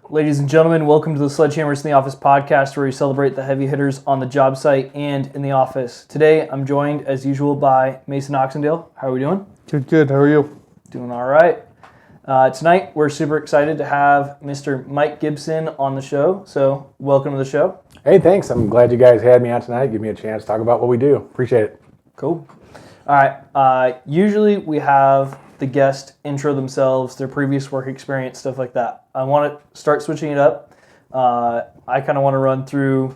Ladies and gentlemen, welcome to the Sledgehammers in the Office podcast, where we celebrate the heavy hitters on the job site and in the office. Today, I'm joined, as usual, by MasonOxendale. How are we doing? Good. How are you? Doing all right. Tonight, we're super excited to have Mr. Mike Gibson on the show. So, welcome to the show. Hey, thanks. I'm glad you guys had me on tonight. Give me a chance to talk about what we do. Appreciate it. Cool. All right. Usually, we have the guest intro themselves, their previous work experience, stuff like that. I want to start switching it up. I kind of want to run through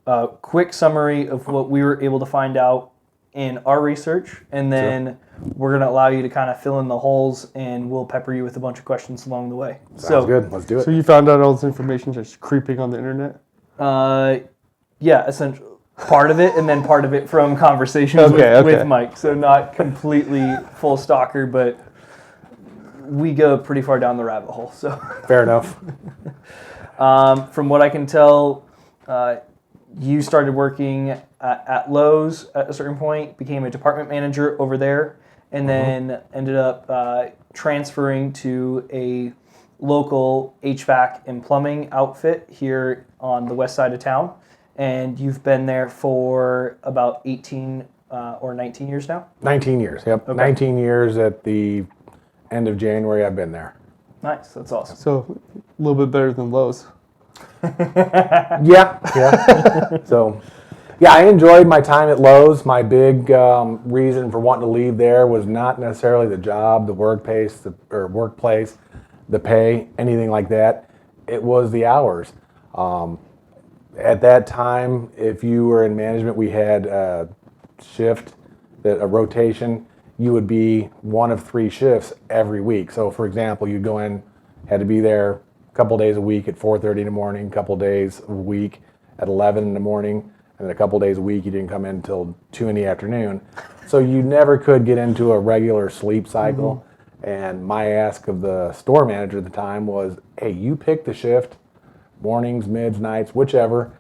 a quick summary of what we were able to find out in our research, and then we're going to allow you to kind of fill in the holes, and we'll pepper you with a bunch of questions along the way. Sounds good. Let's do it. So you found out all this information just creeping on the internet? Yeah, essentially. Part of it, and then part of it from conversations with Mike. So not completely full stalker, but we go pretty far down the rabbit hole. So fair enough. From what I can tell, you started working at Lowe's at a certain point, became a department manager over there, and then ended up transferring to a local HVAC and plumbing outfit here on the west side of town. And you've been there for about 18 or 19 years now? 19 years, yep. Okay. 19 years at the end of January I've been there. Nice, that's awesome. So a little bit better than Lowe's. Yeah. So, yeah, I enjoyed my time at Lowe's. My big reason for wanting to leave there was not necessarily the job, the workplace, the pay, anything like that. It was the hours. At that time, if you were in management, we had a shift, a rotation. You would be one of 3 shifts every week. So, for example, you'd go in, had to be there a couple days a week at 4:30 in the morning, a couple days a week at 11 in the morning, and then a couple days a week you didn't come in until 2 in the afternoon. So you never could get into a regular sleep cycle. And my ask of the store manager at the time was, hey, you pick the shift, mornings, mids, nights, whichever.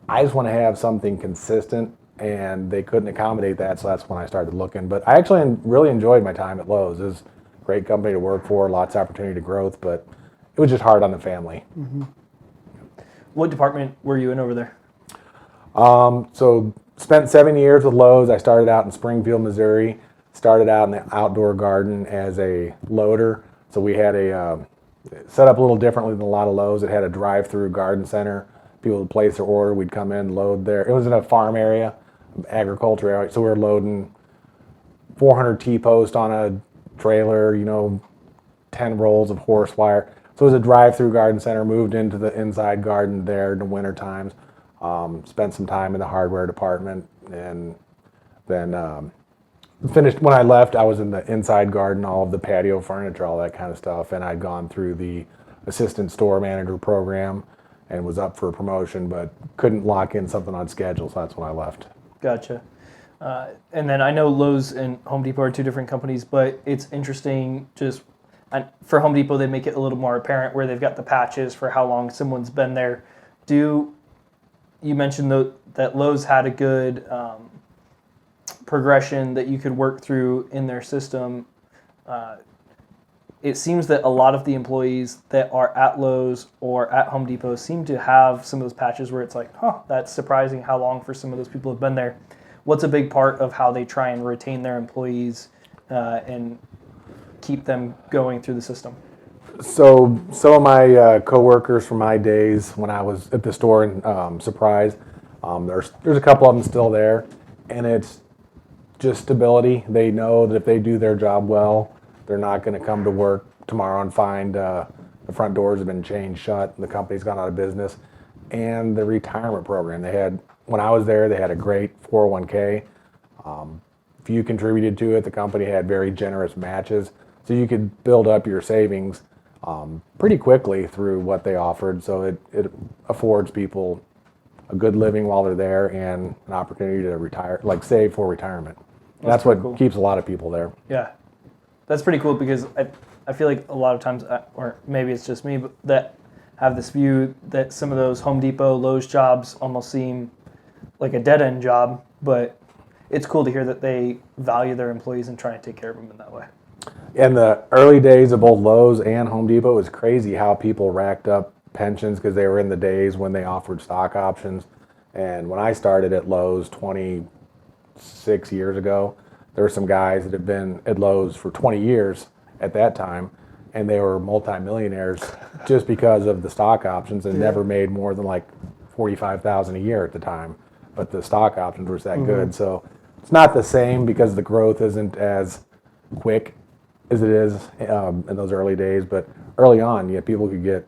I just want to have something consistent, and they couldn't accommodate that, so that's when I started looking. But I actually really enjoyed my time at Lowe's. It was a great company to work for, lots of opportunity to growth, but it was just hard on the family. What department were you in over there? So spent 7 years with Lowe's. I started out in Springfield, Missouri. Started out in the outdoor garden as a loader. So we had set up a little differently than a lot of Lowe's. It had a drive-through garden center. People would place their order. We'd come in, load there. It was in a farm area, agriculture area. So we were loading 400 T-posts on a trailer, 10 rolls of horse wire. So it was a drive-through garden center. Moved into the inside garden there in the winter times. Spent some time in the hardware department, and then finished. When I left, I was in the inside garden, all of the patio furniture, all that kind of stuff, and I'd gone through the assistant store manager program and was up for a promotion, but couldn't lock in something on schedule, so that's when I left. Gotcha. And then I know Lowe's and Home Depot are 2 different companies, but it's interesting for Home Depot, they make it a little more apparent where they've got the patches for how long someone's been there. You mentioned that Lowe's had a good progression that you could work through in their system. It seems that a lot of the employees that are at Lowe's or at Home Depot seem to have some of those patches where it's like, that's surprising how long for some of those people have been there. What's a big part of how they try and retain their employees and keep them going through the system? So some of my coworkers from my days when I was at the store in Surprise, there's a couple of them still there, and it's just stability. They know that if they do their job well, they're not going to come to work tomorrow and find the front doors have been chained shut and the company's gone out of business. And the retirement program when I was there, they had a great 401k. If you contributed to it, the company had very generous matches, so you could build up your savings pretty quickly through what they offered. So it affords people a good living while they're there and an opportunity to retire, like save for retirement. That's what cool. Keeps a lot of people there. Yeah, that's pretty cool, because I feel like a lot of times, or maybe it's just me, but that have this view that some of those Home Depot, Lowe's jobs almost seem like a dead-end job, but it's cool to hear that they value their employees and try and take care of them in that way. In the early days of both Lowe's and Home Depot, it was crazy how people racked up pensions because they were in the days when they offered stock options. And when I started at Lowe's 26 years ago, there were some guys that had been at Lowe's for 20 years at that time, and they were multimillionaires just because of the stock options and never made more than like $45,000 a year at the time. But the stock options were that good. So it's not the same because the growth isn't as quick as it is in those early days. But early on, yeah, people could get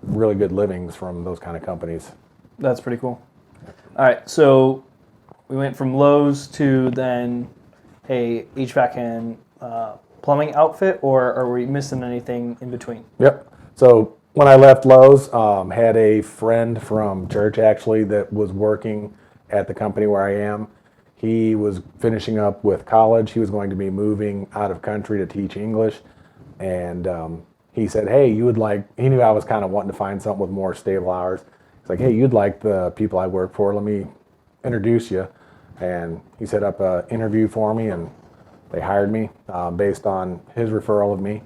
really good livings from those kind of companies. That's pretty cool. All right, so we went from Lowe's to then a HVAC and plumbing outfit, or are we missing anything in between? Yep. So when I left Lowe's, had a friend from church actually that was working at the company where I am. He was finishing up with college. He was going to be moving out of country to teach English. And he said, hey, he knew I was kind of wanting to find something with more stable hours. He's like, hey, you'd like the people I work for. Let me introduce you. And he set up an interview for me, and they hired me based on his referral of me.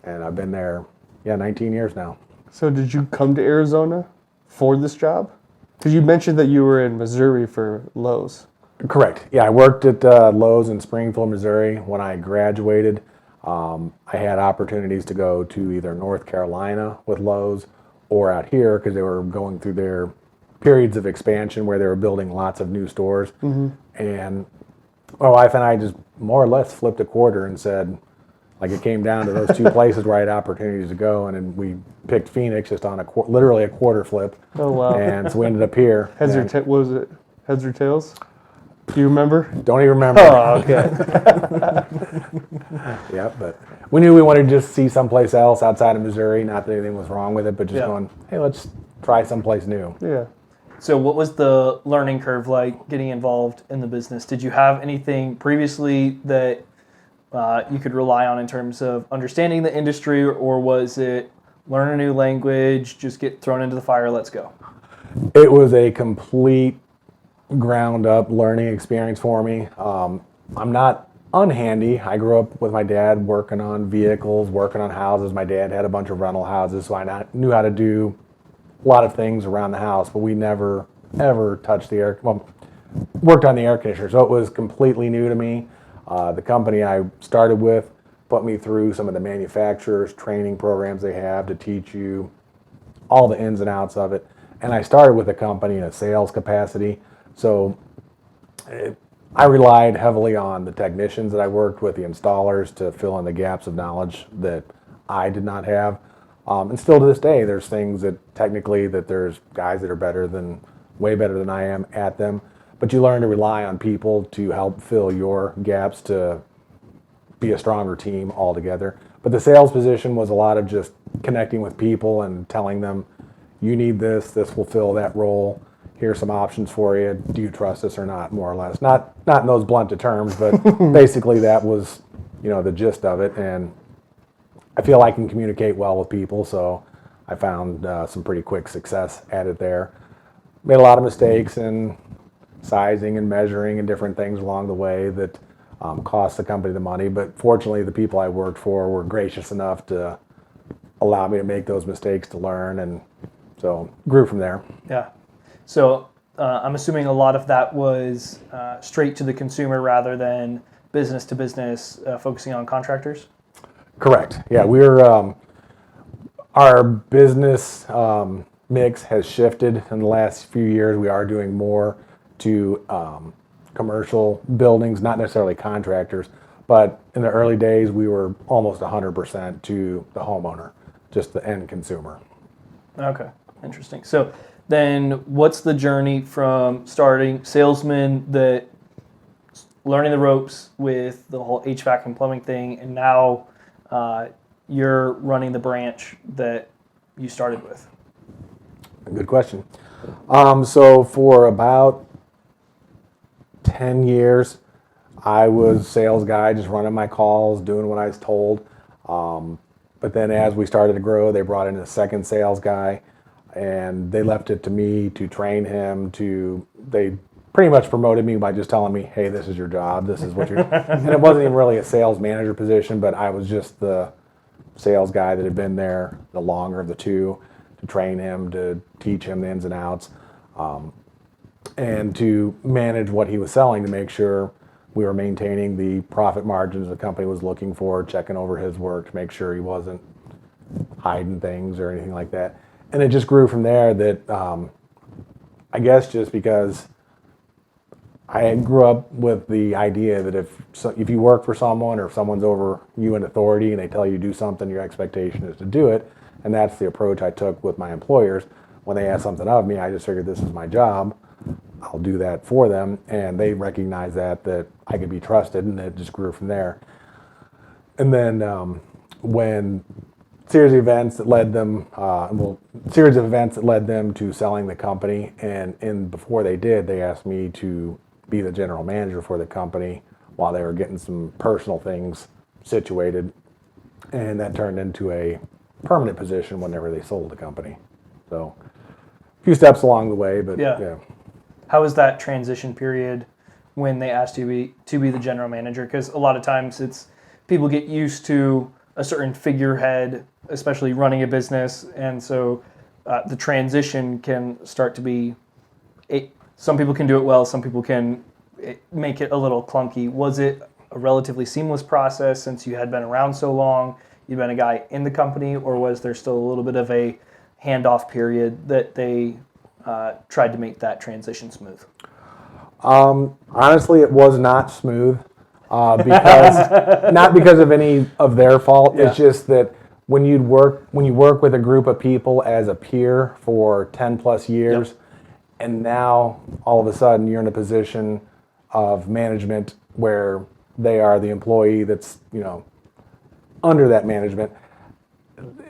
And I've been there, 19 years now. So did you come to Arizona for this job? Because you mentioned that you were in Missouri for Lowe's. Correct. Yeah, I worked at Lowe's in Springfield, Missouri. When I graduated, I had opportunities to go to either North Carolina with Lowe's or out here because they were going through their periods of expansion where they were building lots of new stores. And my wife and I just more or less flipped a quarter and said, like, it came down to those two places where I had opportunities to go, and then we picked Phoenix just on literally a quarter flip. Oh, wow. And so we ended up here. What was it? Heads or tails? Do you remember? Don't even remember. Oh, okay. Yeah, but we knew we wanted to just see someplace else outside of Missouri. Not that anything was wrong with it, but just going, hey, let's try someplace new. Yeah. So what was the learning curve like getting involved in the business? Did you have anything previously that you could rely on in terms of understanding the industry, or was it learn a new language, just get thrown into the fire, let's go? It was a complete ground up learning experience for me. I'm not unhandy. I grew up with my dad working on vehicles, working on houses. My dad had a bunch of rental houses, so I knew how to do a lot of things around the house, but we never, ever touched worked on the air conditioner. So it was completely new to me. The company I started with put me through some of the manufacturers' training programs they have to teach you all the ins and outs of it. And I started with the company in a sales capacity. So I relied heavily on the technicians that I worked with, the installers, to fill in the gaps of knowledge that I did not have. And still to this day, there's things that technically that there's guys that are way better than I am at them. But you learn to rely on people to help fill your gaps to be a stronger team altogether. But the sales position was a lot of just connecting with people and telling them, you need this will fill that role. Here's some options for you. Do you trust us or not, more or less? Not in those blunt terms, but basically that was, the gist of it. And I feel I can communicate well with people, so I found some pretty quick success at it there. Made a lot of mistakes in sizing and measuring and different things along the way that cost the company the money, but fortunately the people I worked for were gracious enough to allow me to make those mistakes to learn, and so grew from there. Yeah. So I'm assuming a lot of that was straight to the consumer rather than business to business, focusing on contractors? Correct. Yeah, our business mix has shifted in the last few years. We are doing more to commercial buildings, not necessarily contractors, but in the early days we were almost 100% to the homeowner, just the end consumer. Okay, interesting. So then what's the journey from starting salesman, learning the ropes with the whole HVAC and plumbing thing, and now you're running the branch that you started with? Good question. So for about 10 years, I was sales guy, just running my calls, doing what I was told. But then as we started to grow, they brought in a second sales guy, and they left it to me to train him. They pretty much promoted me by just telling me, hey, this is your job. This is what you're, and it wasn't even really a sales manager position, but I was just the sales guy that had been there the longer of the two, to train him, to teach him the ins and outs, and to manage what he was selling, to make sure we were maintaining the profit margins the company was looking for, checking over his work to make sure he wasn't hiding things or anything like that. And it just grew from there that I guess just because I grew up with the idea that if you work for someone or if someone's over you in authority and they tell you to do something, your expectation is to do it. And that's the approach I took with my employers. When they asked something of me, I just figured this is my job. I'll do that for them. And they recognized that I could be trusted, and it just grew from there. And then when series of events that led them to selling the company, and before they did, they asked me to be the general manager for the company while they were getting some personal things situated, and that turned into a permanent position whenever they sold the company. So a few steps along the way, but yeah. How was that transition period when they asked you to be the general manager? Because a lot of times it's people get used to a certain figurehead, especially running a business, and so the transition can start to be. Some people can do it well. Some people can make it a little clunky. Was it a relatively seamless process since you had been around so long? You'd been a guy in the company, or was there still a little bit of a handoff period that they tried to make that transition smooth? Honestly, it was not smooth because not because of any of their fault. Yeah. It's just that when you work with a group of people as a peer for 10 plus years, Yep. and now all of a sudden you're in a position of management where they are the employee that's under that management.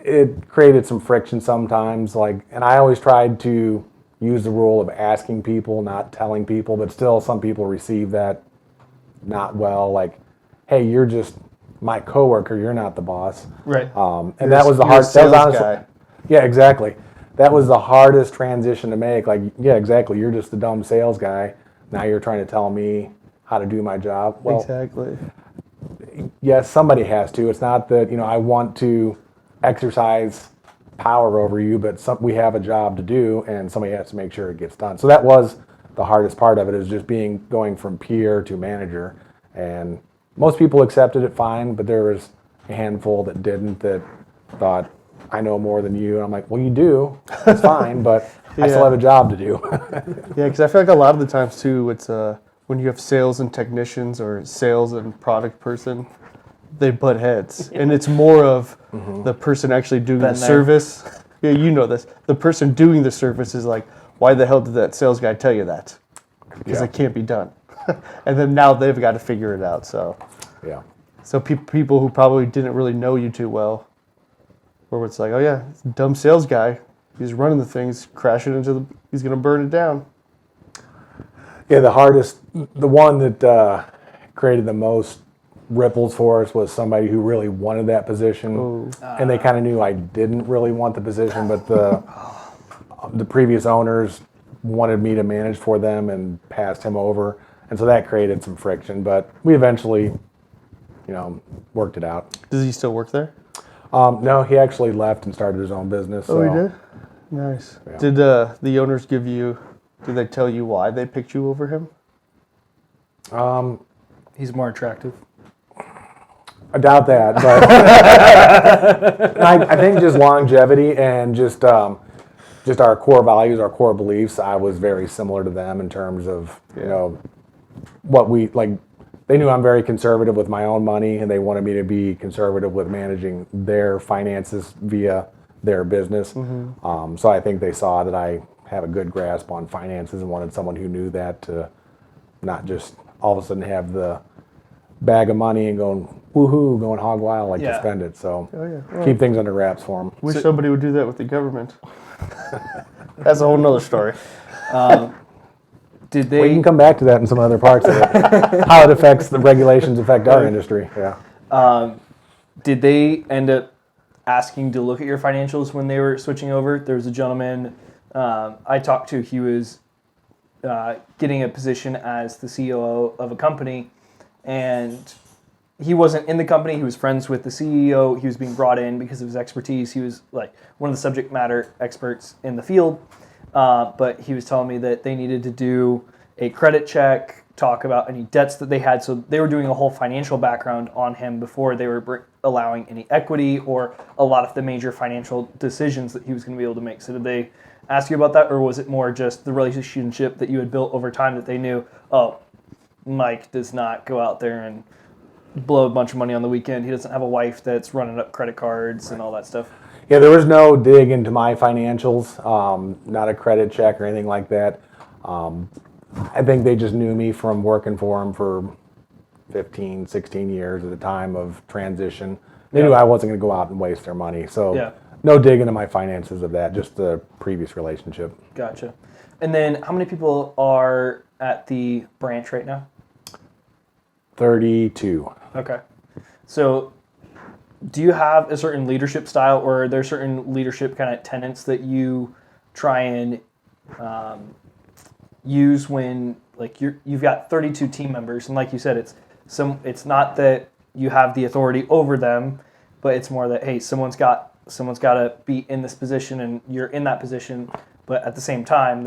It created some friction sometimes. And I always tried to use the rule of asking people, not telling people, but still some people receive that not well. Like, hey, you're just my coworker, you're not the boss. Right. And that was the hard. That was honestly, yeah, exactly. That was the hardest transition to make. Like, yeah, exactly. You're just the dumb sales guy. Now you're trying to tell me how to do my job. Well, Exactly. yes, somebody has to. It's not that I want to exercise power over you, but we have a job to do, and somebody has to make sure it gets done. So that was the hardest part of it, is just going from peer to manager. And most people accepted it fine, but there was a handful that didn't, that thought, I know more than you. And I'm like, well, you do. It's fine, but I still have a job to do. Yeah, because I feel like a lot of the times too, it's when you have sales and technicians or sales and product person, they butt heads, and it's more of the person actually doing the service. Yeah, you know this. The person doing the service is like, why the hell did that sales guy tell you that? Because it can't be done. And then now they've got to figure it out. So Yeah. So people who probably didn't really know you too well, where it's like, oh yeah, it's a dumb sales guy. He's running the things, crashing he's going to burn it down. Yeah, the one that created the most ripples for us was somebody who really wanted that position, and they kind of knew I didn't really want the position, but the previous owners wanted me to manage for them and passed him over, and so that created some friction. But we eventually, worked it out. Does he still work there? No, he actually left and started his own business. Oh, he did? Nice. Yeah. Did the owners did they tell you why they picked you over him? He's more attractive. I doubt that, but I think just longevity and just our core values, our core beliefs. I was very similar to them in terms of what we like. They knew I'm very conservative with my own money, and they wanted me to be conservative with managing their finances via their business. Mm-hmm. So I think they saw that I have a good grasp on finances and wanted someone who knew that, to not just all of a sudden have the bag of money and going woohoo, going hog wild to spend it. So keep things under wraps for them. Wish somebody would do that with the government. That's a whole nother story. Did they? We can come back to that in some other parts of it. How it affects the regulations affect our industry. Yeah. Did they end up asking to look at your financials when they were switching over? There was a gentleman I talked to. He was getting a position as the COO of a company, and he wasn't in the company. He was friends with the CEO. He was being brought in because of his expertise. He was like one of the subject matter experts in the field. But he was telling me that they needed to do a credit check, talk about any debts that they had. So they were doing a whole financial background on him before they were allowing any equity or a lot of the major financial decisions that he was going to be able to make. So did they ask you about that, or was it more just the relationship that you had built over time that they knew, oh, Mike does not go out there and blow a bunch of money on the weekend. He doesn't have a wife that's running up credit cards and all that stuff. Yeah, there was no dig into my financials, not a credit check or anything like that. I think they just knew me from working for them for 15, 16 years at the time of transition. They knew I wasn't going to go out and waste their money. So no dig into my finances of that, just the previous relationship. Gotcha. And then how many people are at the branch right now? 32. Okay. So do you have a certain leadership style, or are there certain leadership kind of tenets that you try and use when like you've got 32 team members, and like you said, it's not that you have the authority over them, but it's more that, hey, someone's got to be in this position and you're in that position, but at the same time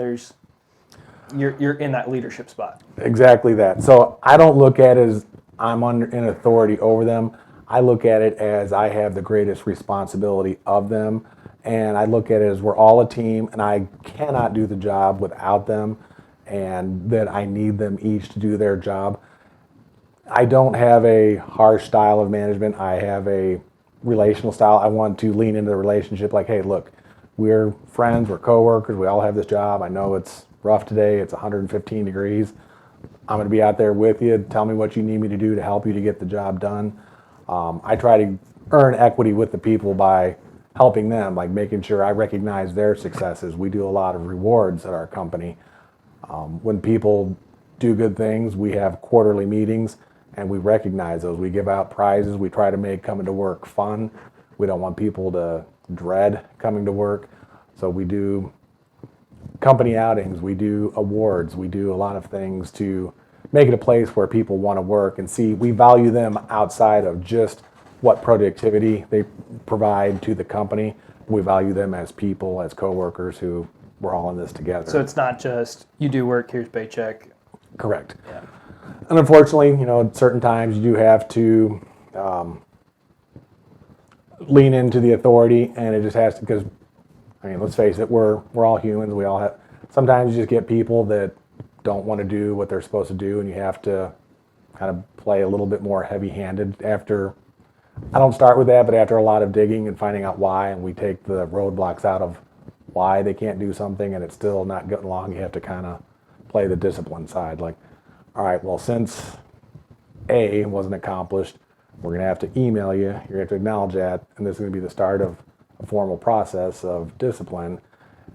you're in that leadership spot. Exactly that. So I don't look at it as I'm in authority over them. I look at it as I have the greatest responsibility of them, and I look at it as we're all a team, and I cannot do the job without them, and that I need them each to do their job. I don't have a harsh style of management. I have a relational style. I want to lean into the relationship like, hey, look, we're friends, we're coworkers, we all have this job. I know it's rough today, it's 115 degrees. I'm going to be out there with you. Tell me what you need me to do to help you to get the job done. I try to earn equity with the people by helping them, like making sure I recognize their successes. We do a lot of rewards at our company. When people do good things, we have quarterly meetings and we recognize those. We give out prizes. We try to make coming to work fun. We don't want people to dread coming to work. So we do company outings, we do awards, we do a lot of things to make it a place where people want to work and see we value them outside of just what productivity they provide to the company. We value them as people, as coworkers who we're all in this together. So it's not just you do work, here's paycheck. Correct. Yeah. And unfortunately, at certain times you do have to lean into the authority, and it just has to, because let's face it, we're all humans. We all have, sometimes you just get people that don't want to do what they're supposed to do, and you have to kind of play a little bit more heavy-handed after. I don't start with that, but after a lot of digging and finding out why, and we take the roadblocks out of why they can't do something and it's still not getting along, you have to kind of play the discipline side. Like, all right, well, since A wasn't accomplished, we're going to have to email you. You're going to have to acknowledge that, and this is going to be the start of a formal process of discipline.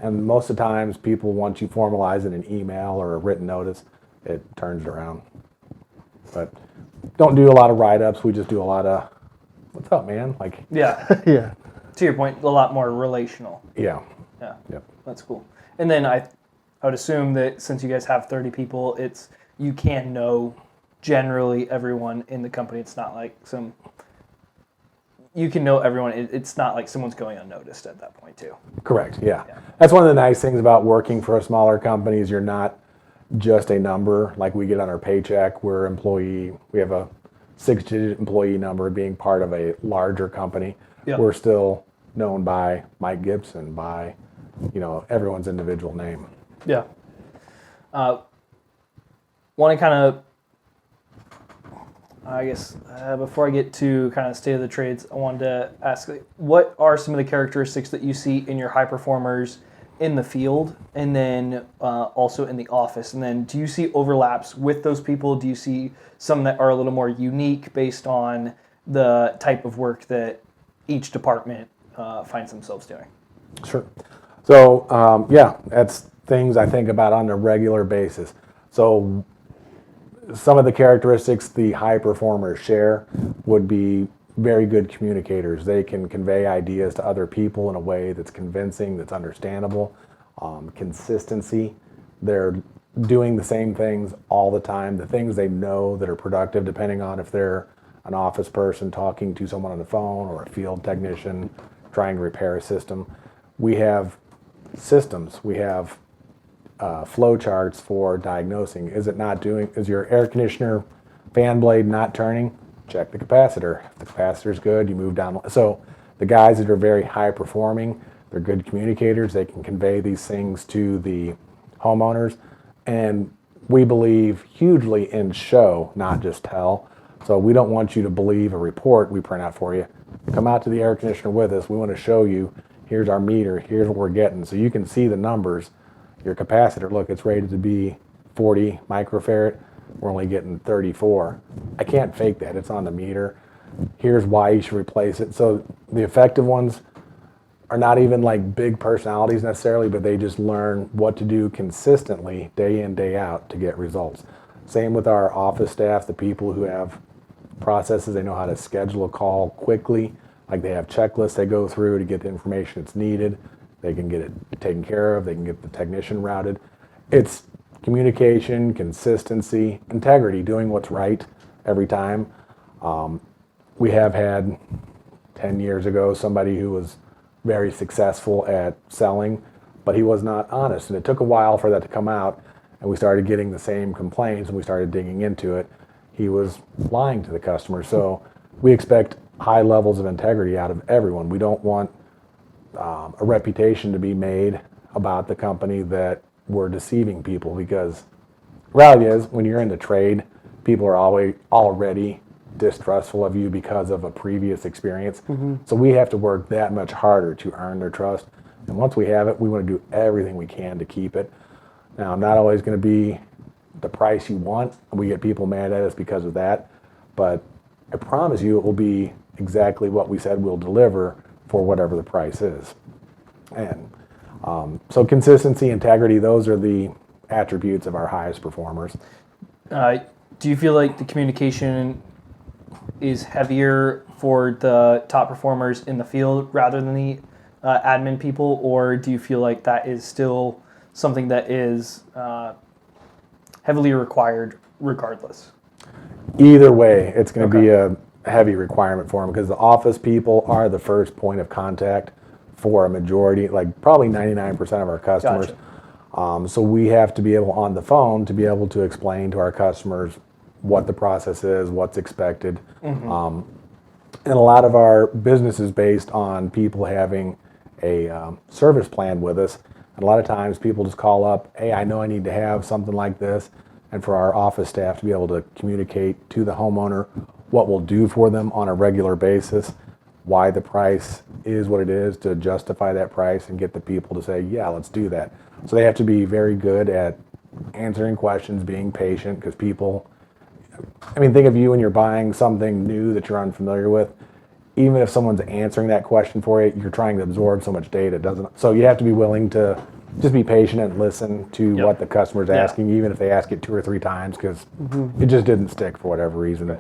And most of the times, people, once you formalize it in an email or a written notice, it turns it around. But don't do a lot of write-ups. We just do a lot of, what's up, man? Like, Yeah. Yeah. To your point, a lot more relational. yeah. Yeah. Yep. That's cool. And then I would assume that since you guys have 30 people, you can know generally everyone in the company. It's not like you can know everyone. It's not like someone's going unnoticed at that point too. Correct, yeah. That's one of the nice things about working for a smaller company is you're not just a number like we get on our paycheck. We have a 6-digit employee number being part of a larger company. Yep. We're still known by Mike Gibson, by everyone's individual name. Yeah. Want to kind of, I guess, before I get to kind of state of the trades, I wanted to ask, what are some of the characteristics that you see in your high performers in the field, and then also in the office? And then do you see overlaps with those people? Do you see some that are a little more unique based on the type of work that each department finds themselves doing? Sure. So, that's things I think about on a regular basis. So some of the characteristics the high performers share would be very good communicators. They can convey ideas to other people in a way that's convincing, that's understandable. Consistency. They're doing the same things all the time, the things they know that are productive, depending on if they're an office person talking to someone on the phone or a field technician trying to repair a system. We have systems. We have flow charts for diagnosing. Is your air conditioner fan blade not turning? Check the capacitor. If the capacitor's good, you move down. So the guys that are very high performing, they're good communicators. They can convey these things to the homeowners. And we believe hugely in show, not just tell. So we don't want you to believe a report we print out for you. Come out to the air conditioner with us. We want to show you, here's our meter, here's what we're getting. So you can see the numbers. Your capacitor, look, it's rated to be 40 microfarad. We're only getting 34. I can't fake that. It's on the meter. Here's why you should replace it. So the effective ones are not even like big personalities necessarily, but they just learn what to do consistently day in, day out to get results. Same with our office staff, the people who have processes. They know how to schedule a call quickly. Like they have checklists they go through to get the information that's needed. They can get it taken care of. They can get the technician routed. It's communication, consistency, integrity, doing what's right every time. We have had 10 years ago somebody who was very successful at selling, but he was not honest. And it took a while for that to come out, and we started getting the same complaints, and we started digging into it. He was lying to the customer. So we expect high levels of integrity out of everyone. We don't want a reputation to be made about the company that we're deceiving people, because reality is when you're in the trade, people are already distrustful of you because of a previous experience. So we have to work that much harder to earn their trust. And once we have it, we want to do everything we can to keep it. Now, I'm not always going to be the price you want. We get people mad at us because of that. But I promise you it will be exactly what we said we'll deliver for whatever the price is. And so consistency, integrity, those are the attributes of our highest performers. Do you feel like the communication is heavier for the top performers in the field rather than the admin people, or do you feel like that is still something that is heavily required regardless? Either way, it's going to be a heavy requirement for them, because the office people are the first point of contact for a majority, like probably 99% of our customers. Gotcha. So we have to be able on the phone to be able to explain to our customers what the process is, what's expected. And a lot of our business is based on people having a service plan with us. And a lot of times people just call up, hey, I know I need to have something like this. And for our office staff to be able to communicate to the homeowner what we'll do for them on a regular basis, why the price is what it is, to justify that price and get the people to say, yeah, let's do that. So they have to be very good at answering questions, being patient, because people, I mean, think of you when you're buying something new that you're unfamiliar with. Even if someone's answering that question for you, you're trying to absorb so much data, so you have to be willing to just be patient and listen to what the customer's asking, even if they ask it 2 or 3 times, because it just didn't stick for whatever reason.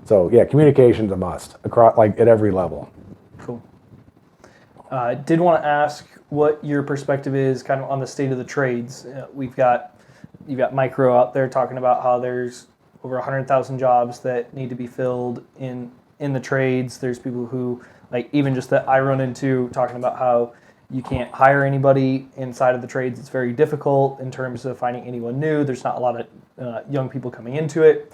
So yeah, communication's a must across, like at every level. Cool. Did want to ask what your perspective is kind of on the state of the trades. You've got Micro out there talking about how there's over 100,000 jobs that need to be filled in the trades. There's people who, like, even just that I run into, talking about how you can't hire anybody inside of the trades. It's very difficult in terms of finding anyone new. There's not a lot of young people coming into it.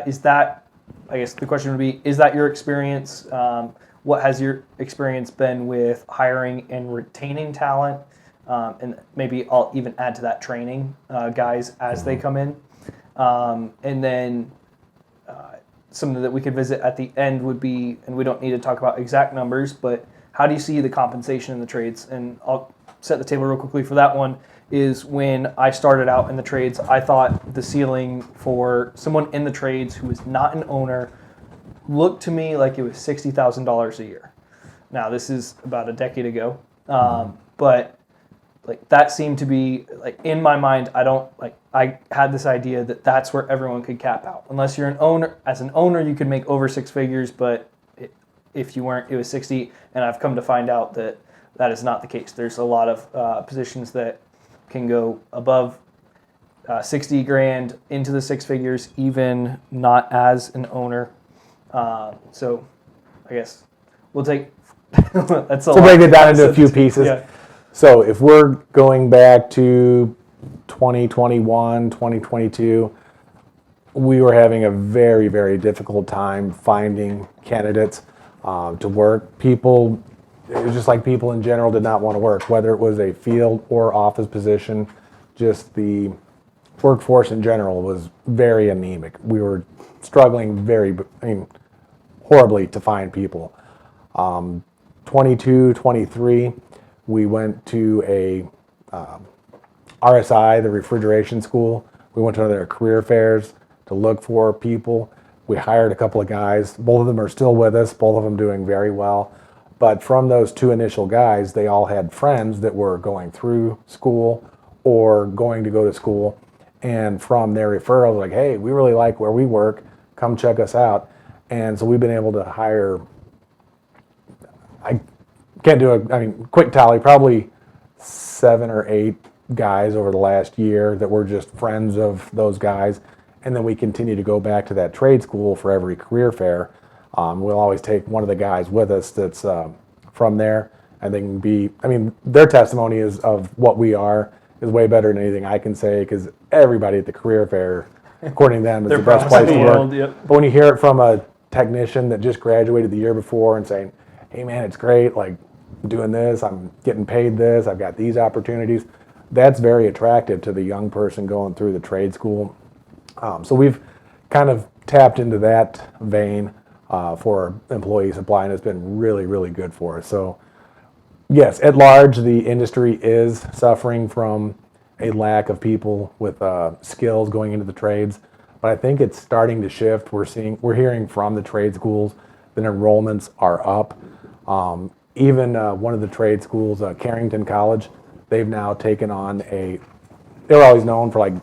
Is that, I guess the question would be, is that your experience? What has your experience been with hiring and retaining talent? And maybe I'll even add to that training guys as they come in. And then something that we could visit at the end would be, and we don't need to talk about exact numbers, but how do you see the compensation in the trades? And I'll set the table real quickly for that one. Is when I started out in the trades, I thought the ceiling for someone in the trades who was not an owner looked to me like it was $60,000 a year. Now, this is about a decade ago, but like that seemed to be, like, in my mind, I had this idea that that's where everyone could cap out. Unless you're an owner, as an owner, you could make over 6 figures, but if you weren't, it was 60. And I've come to find out that that is not the case. There's a lot of positions that can go above 60 grand into the six figures, even not as an owner. So I guess we'll take that's a So lot. break it down into a few pieces. Yeah. So if we're going back to 2021, 2022, we were having a very, very difficult time finding candidates to work. People, it was just like people in general did not want to work, whether it was a field or office position. Just the workforce in general was very anemic. We were struggling horribly to find people. 22, 23, we went to a RSI, the refrigeration school. We went to their career fairs to look for people. We hired a couple of guys. Both of them are still with us, both of them doing very well. But from those two initial guys, they all had friends that were going through school or going to go to school. And from their referrals, like, hey, we really like where we work, come check us out. And so we've been able to hire, I can't do quick tally, probably 7 or 8 guys over the last year that were just friends of those guys. And then we continue to go back to that trade school for every career fair. We'll always take one of the guys with us that's from there, and they can be, their testimony is of what we are is way better than anything I can say, because everybody at the career fair, according to them, is the best place to work. Yep. But when you hear it from a technician that just graduated the year before and saying, hey man, it's great, like doing this, I'm getting paid this, I've got these opportunities, that's very attractive to the young person going through the trade school. So we've kind of tapped into that vein for employee supply, and it's been really, really good for us. So yes, at large, the industry is suffering from a lack of people with skills going into the trades, but I think it's starting to shift. We're hearing from the trade schools that enrollments are up. Even one of the trade schools, Carrington College, they've now taken on they were always known for like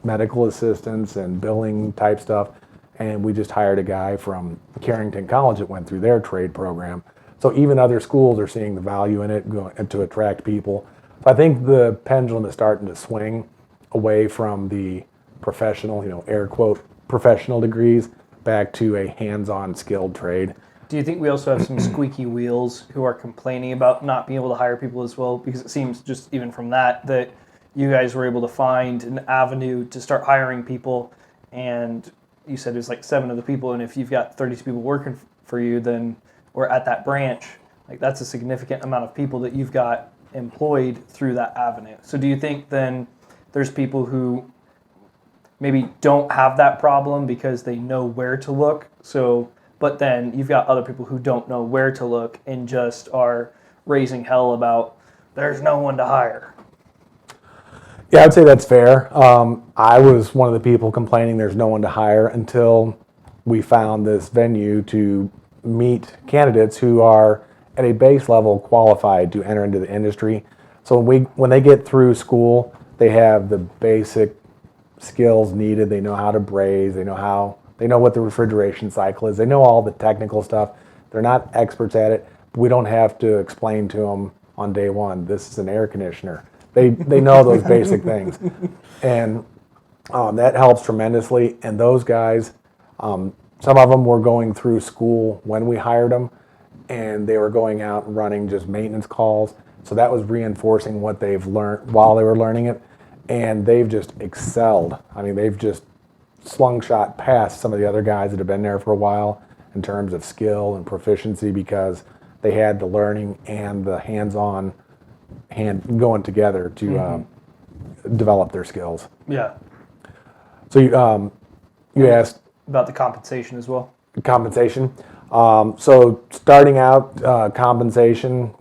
medical assistants and billing type stuff, and we just hired a guy from Carrington College that went through their trade program. So even other schools are seeing the value in it and to attract people. So I think the pendulum is starting to swing away from the professional, air quote, professional degrees back to a hands-on skilled trade. Do you think we also have some squeaky wheels who are complaining about not being able to hire people as well? Because it seems just even from that you guys were able to find an avenue to start hiring people, and you said it was like 7 of the people, and if you've got 32 people working for you, then, or at that branch, like that's a significant amount of people that you've got employed through that avenue. So do you think then there's people who maybe don't have that problem because they know where to look, but then you've got other people who don't know where to look and just are raising hell about there's no one to hire? Yeah, I'd say that's fair. I was one of the people complaining there's no one to hire until we found this venue to meet candidates who are at a base level qualified to enter into the industry. So when they get through school, they have the basic skills needed. They know how to braze. They know what the refrigeration cycle is. They know all the technical stuff. They're not experts at it, but we don't have to explain to them on day one, this is an air conditioner. They know those basic things, and that helps tremendously. And those guys, some of them were going through school when we hired them, and they were going out and running just maintenance calls. So that was reinforcing what they've learned while they were learning it, and they've just excelled. They've just slungshot past some of the other guys that have been there for a while in terms of skill and proficiency, because they had the learning and the hands-on going together to develop their skills. Yeah. So you asked About the compensation as well. compensation. So starting out, compensation,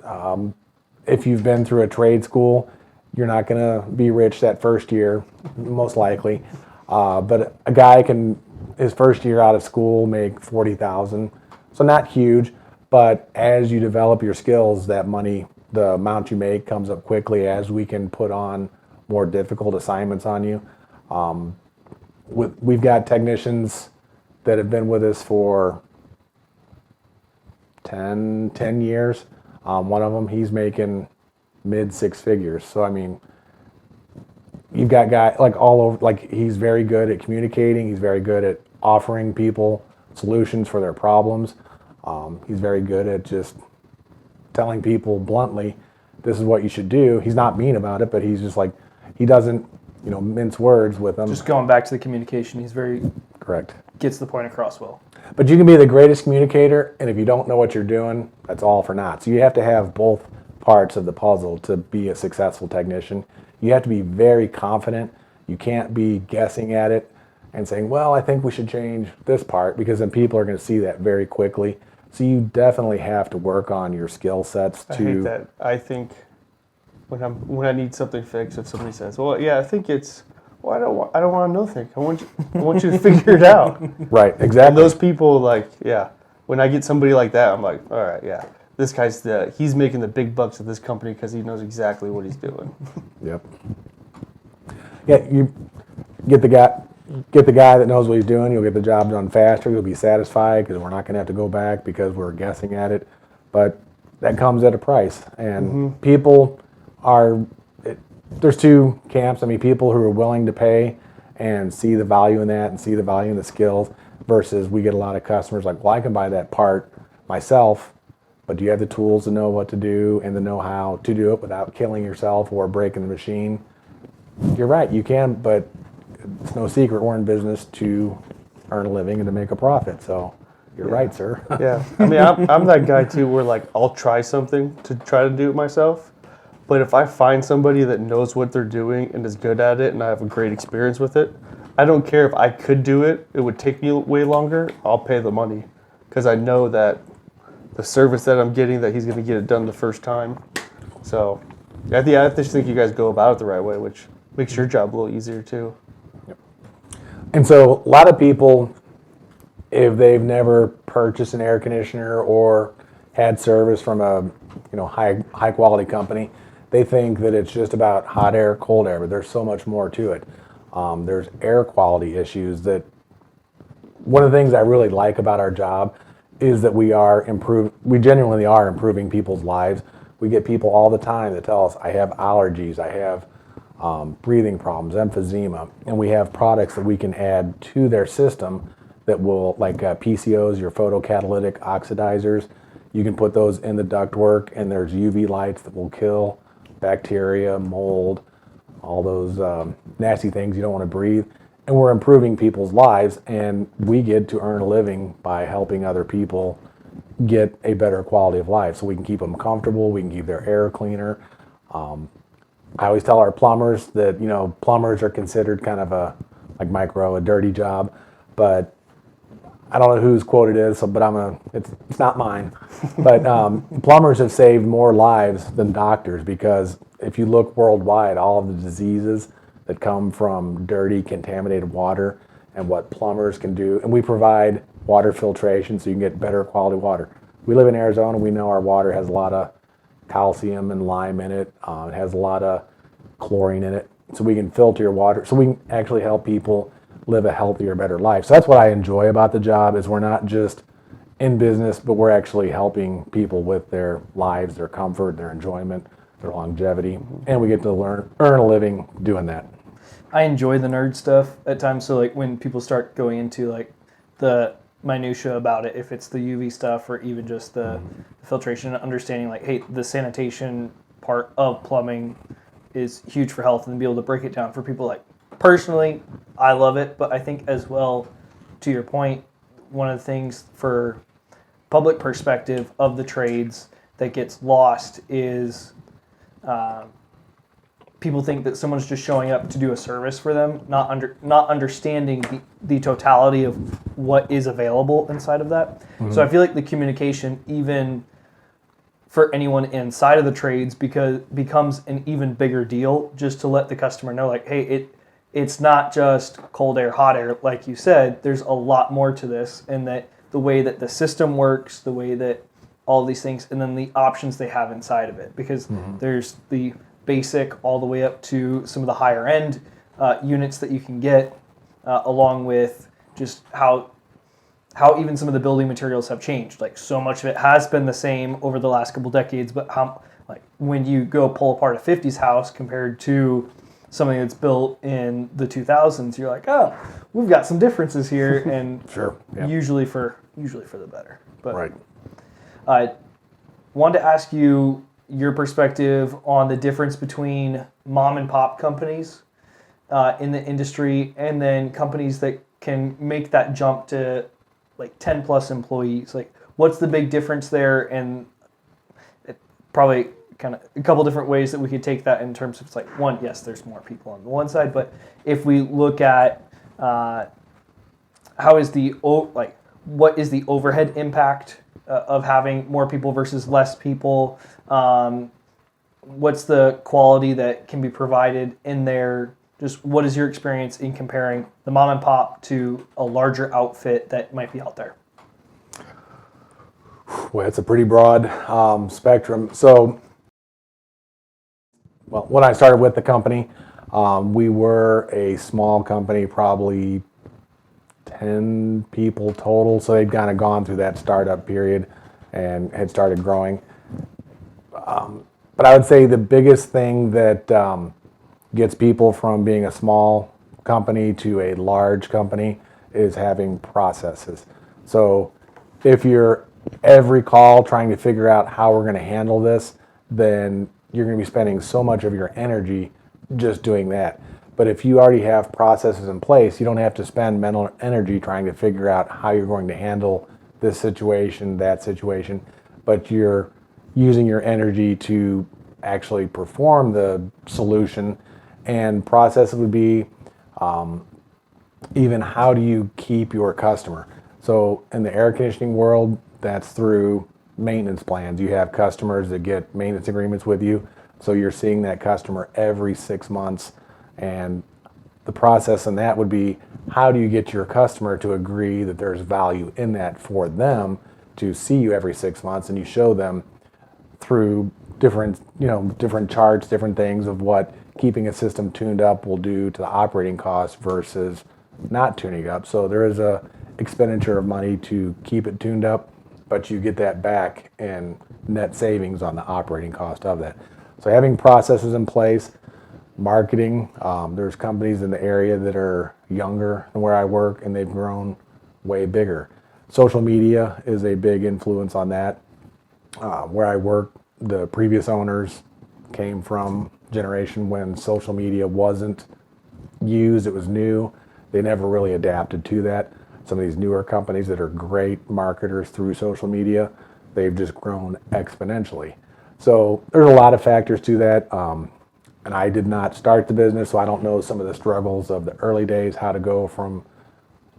if you've been through a trade school, you're not going to be rich that first year, most likely. But a guy can, his first year out of school, make $40,000. So not huge, but as you develop your skills, that money, the amount you make, comes up quickly as we can put on more difficult assignments on you. We've got technicians that have been with us for 10 years. One of them, he's making mid 6 figures. So you've got guys like all over, like he's very good at communicating. He's very good at offering people solutions for their problems. He's very good at just telling people bluntly, this is what you should do. He's not mean about it, but he's just like, he doesn't, mince words with them. Just going back to the communication, he's very Correct. Gets the point across well. But you can be the greatest communicator, and if you don't know what you're doing, that's all for naught. So you have to have both parts of the puzzle to be a successful technician. You have to be very confident. You can't be guessing at it and saying, well, I think we should change this part, because then people are going to see that very quickly. So you definitely have to work on your skill sets to... I hate that. I think when I need something fixed, if somebody says, well, yeah, I think it's... Well, I don't want to know things. I want you to figure it out. Right, exactly. And those people, like, yeah, when I get somebody like that, I'm like, all right, yeah, this guy's he's making the big bucks at this company because he knows exactly what he's doing. Yep. Yeah, you get the guy that knows what he's doing. You'll get the job done faster. You'll be satisfied because we're not going to have to go back because we're guessing at it. But that comes at a price, and people are. There's two camps. I mean, people who are willing to pay and see the value in that and see the value in the skills, versus we get a lot of customers like, well, I can buy that part myself, but do you have the tools to know what to do and the know-how to do it without killing yourself or breaking the machine? You're right, you can, but it's no secret we're in business to earn a living and to make a profit. So you're right, sir. Yeah, I mean, I'm that guy too where, like, I'll try something to try to do it myself. But if I find somebody that knows what they're doing and is good at it and I have a great experience with it, I don't care if I could do it, it would take me way longer, I'll pay the money. Because I know that the service that I'm getting, that he's going to get it done the first time. So I just think you guys go about it the right way, which makes your job a little easier too. Yep. And so a lot of people, if they've never purchased an air conditioner or had service from a high quality company, they think that it's just about hot air, cold air, but there's so much more to it. There's air quality issues that one of the things I really like about our job is that we genuinely are improving people's lives. We get people all the time that tell us, I have allergies, I have breathing problems, emphysema, and we have products that we can add to their system that will, like PCOs, your photocatalytic oxidizers, you can put those in the ductwork, and there's UV lights that will kill bacteria, mold, all those nasty things you don't want to breathe. And we're improving people's lives, and we get to earn a living by helping other people get a better quality of life. So we can keep them comfortable, we can keep their air cleaner. I always tell our plumbers that, plumbers are considered kind of a dirty job, but I don't know whose quote it is, but it's not mine. But plumbers have saved more lives than doctors, because if you look worldwide, all of the diseases that come from dirty, contaminated water, and what plumbers can do, and we provide water filtration so you can get better quality water. We live in Arizona, we know our water has a lot of calcium and lime in it. It has a lot of chlorine in it, so we can filter your water, so we can actually help people live a healthier, better life. So that's what I enjoy about the job, is we're not just in business, but we're actually helping people with their lives, their comfort, their enjoyment, their longevity, and we get to earn a living doing that. I enjoy the nerd stuff at times. So like when people start going into like the minutia about it, if it's the UV stuff or even just the filtration, understanding like, hey, the sanitation part of plumbing is huge for health, and be able to break it down for people like, personally, I love it, but I think as well, to your point, one of the things for public perspective of the trades that gets lost is people think that someone's just showing up to do a service for them, not understanding the totality of what is available inside of that. Mm-hmm. So I feel like the communication, even for anyone inside of the trades, becomes an even bigger deal, just to let the customer know, like, hey, it's not just cold air, hot air, like you said. There's a lot more to this, and that the way that the system works, the way that all these things, and then the options they have inside of it. Because there's the basic all the way up to some of the higher end units that you can get, along with just how even some of the building materials have changed. Like, so much of it has been the same over the last couple decades, but how, like, when you go pull apart a 50s house compared to something that's built in the 2000s, you're like, oh, we've got some differences here, and Sure. Yeah. usually for the better. But Right. I wanted to ask you your perspective on the difference between mom and pop companies in the industry, and then companies that can make that jump to like 10 plus employees. Like, what's the big difference there? And it probably kind of a couple different ways that we could take that in terms of, it's like, one, yes, there's more people on the one side, but if we look at how is what is the overhead impact of having more people versus less people? What's the quality that can be provided in there? Just what is your experience in comparing the mom and pop to a larger outfit that might be out there? Well, it's a pretty broad spectrum. So, well, when I started with the company, we were a small company, probably 10 people total. So they'd kind of gone through that startup period and had started growing. But I would say the biggest thing that gets people from being a small company to a large company is having processes. So if you're every call trying to figure out how we're going to handle this, then you're going to be spending so much of your energy just doing that. But if you already have processes in place, you don't have to spend mental energy trying to figure out how you're going to handle this situation, that situation, but you're using your energy to actually perform the solution. And process would be even how do you keep your customer? So in the air conditioning world, that's through maintenance plans. You have customers that get maintenance agreements with you. So you're seeing that customer every 6 months. And the process in that would be, how do you get your customer to agree that there's value in that for them to see you every 6 months, and you show them through different charts, different things of what keeping a system tuned up will do to the operating cost versus not tuning up. So there is a expenditure of money to keep it tuned up, but you get that back in net savings on the operating cost of that. So having processes in place, marketing, there's companies in the area that are younger than where I work, and they've grown way bigger. Social media is a big influence on that. Where I work, the previous owners came from a generation when social media wasn't used, it was new. They never really adapted to that. Some of these newer companies that are great marketers through social media, they've just grown exponentially. So there's a lot of factors to that. And I did not start the business, so I don't know some of the struggles of the early days, how to go from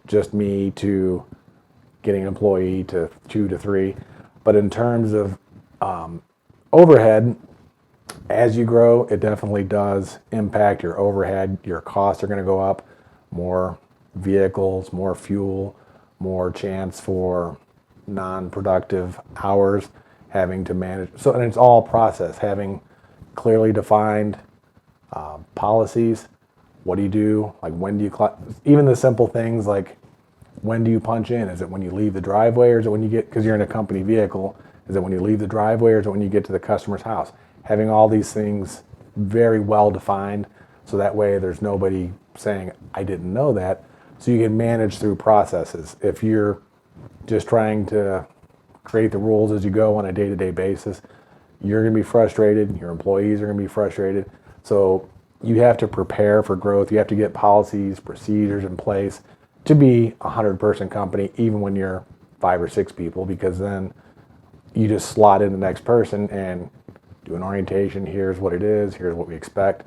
just me to getting an employee to 2 to 3. But in terms of overhead, as you grow, it definitely does impact your overhead. Your costs are going to go up. More vehicles, more fuel, more chance for non-productive hours, having to manage. So, and it's all process, having clearly defined policies. What do you do? Like, when do you, even the simple things like, when do you punch in? Is it when you leave the driveway, or is it when you get, because you're in a company vehicle, is it when you leave the driveway, or is it when you get to the customer's house? Having all these things very well defined, so that way there's nobody saying, I didn't know that. So you can manage through processes. If you're just trying to create the rules as you go on a day-to-day basis, you're going to be frustrated. Your employees are going to be frustrated. So you have to prepare for growth. You have to get policies, procedures in place to be a 100-person company, even when you're 5 or 6 people, because then you just slot in the next person and do an orientation. Here's what it is. Here's what we expect.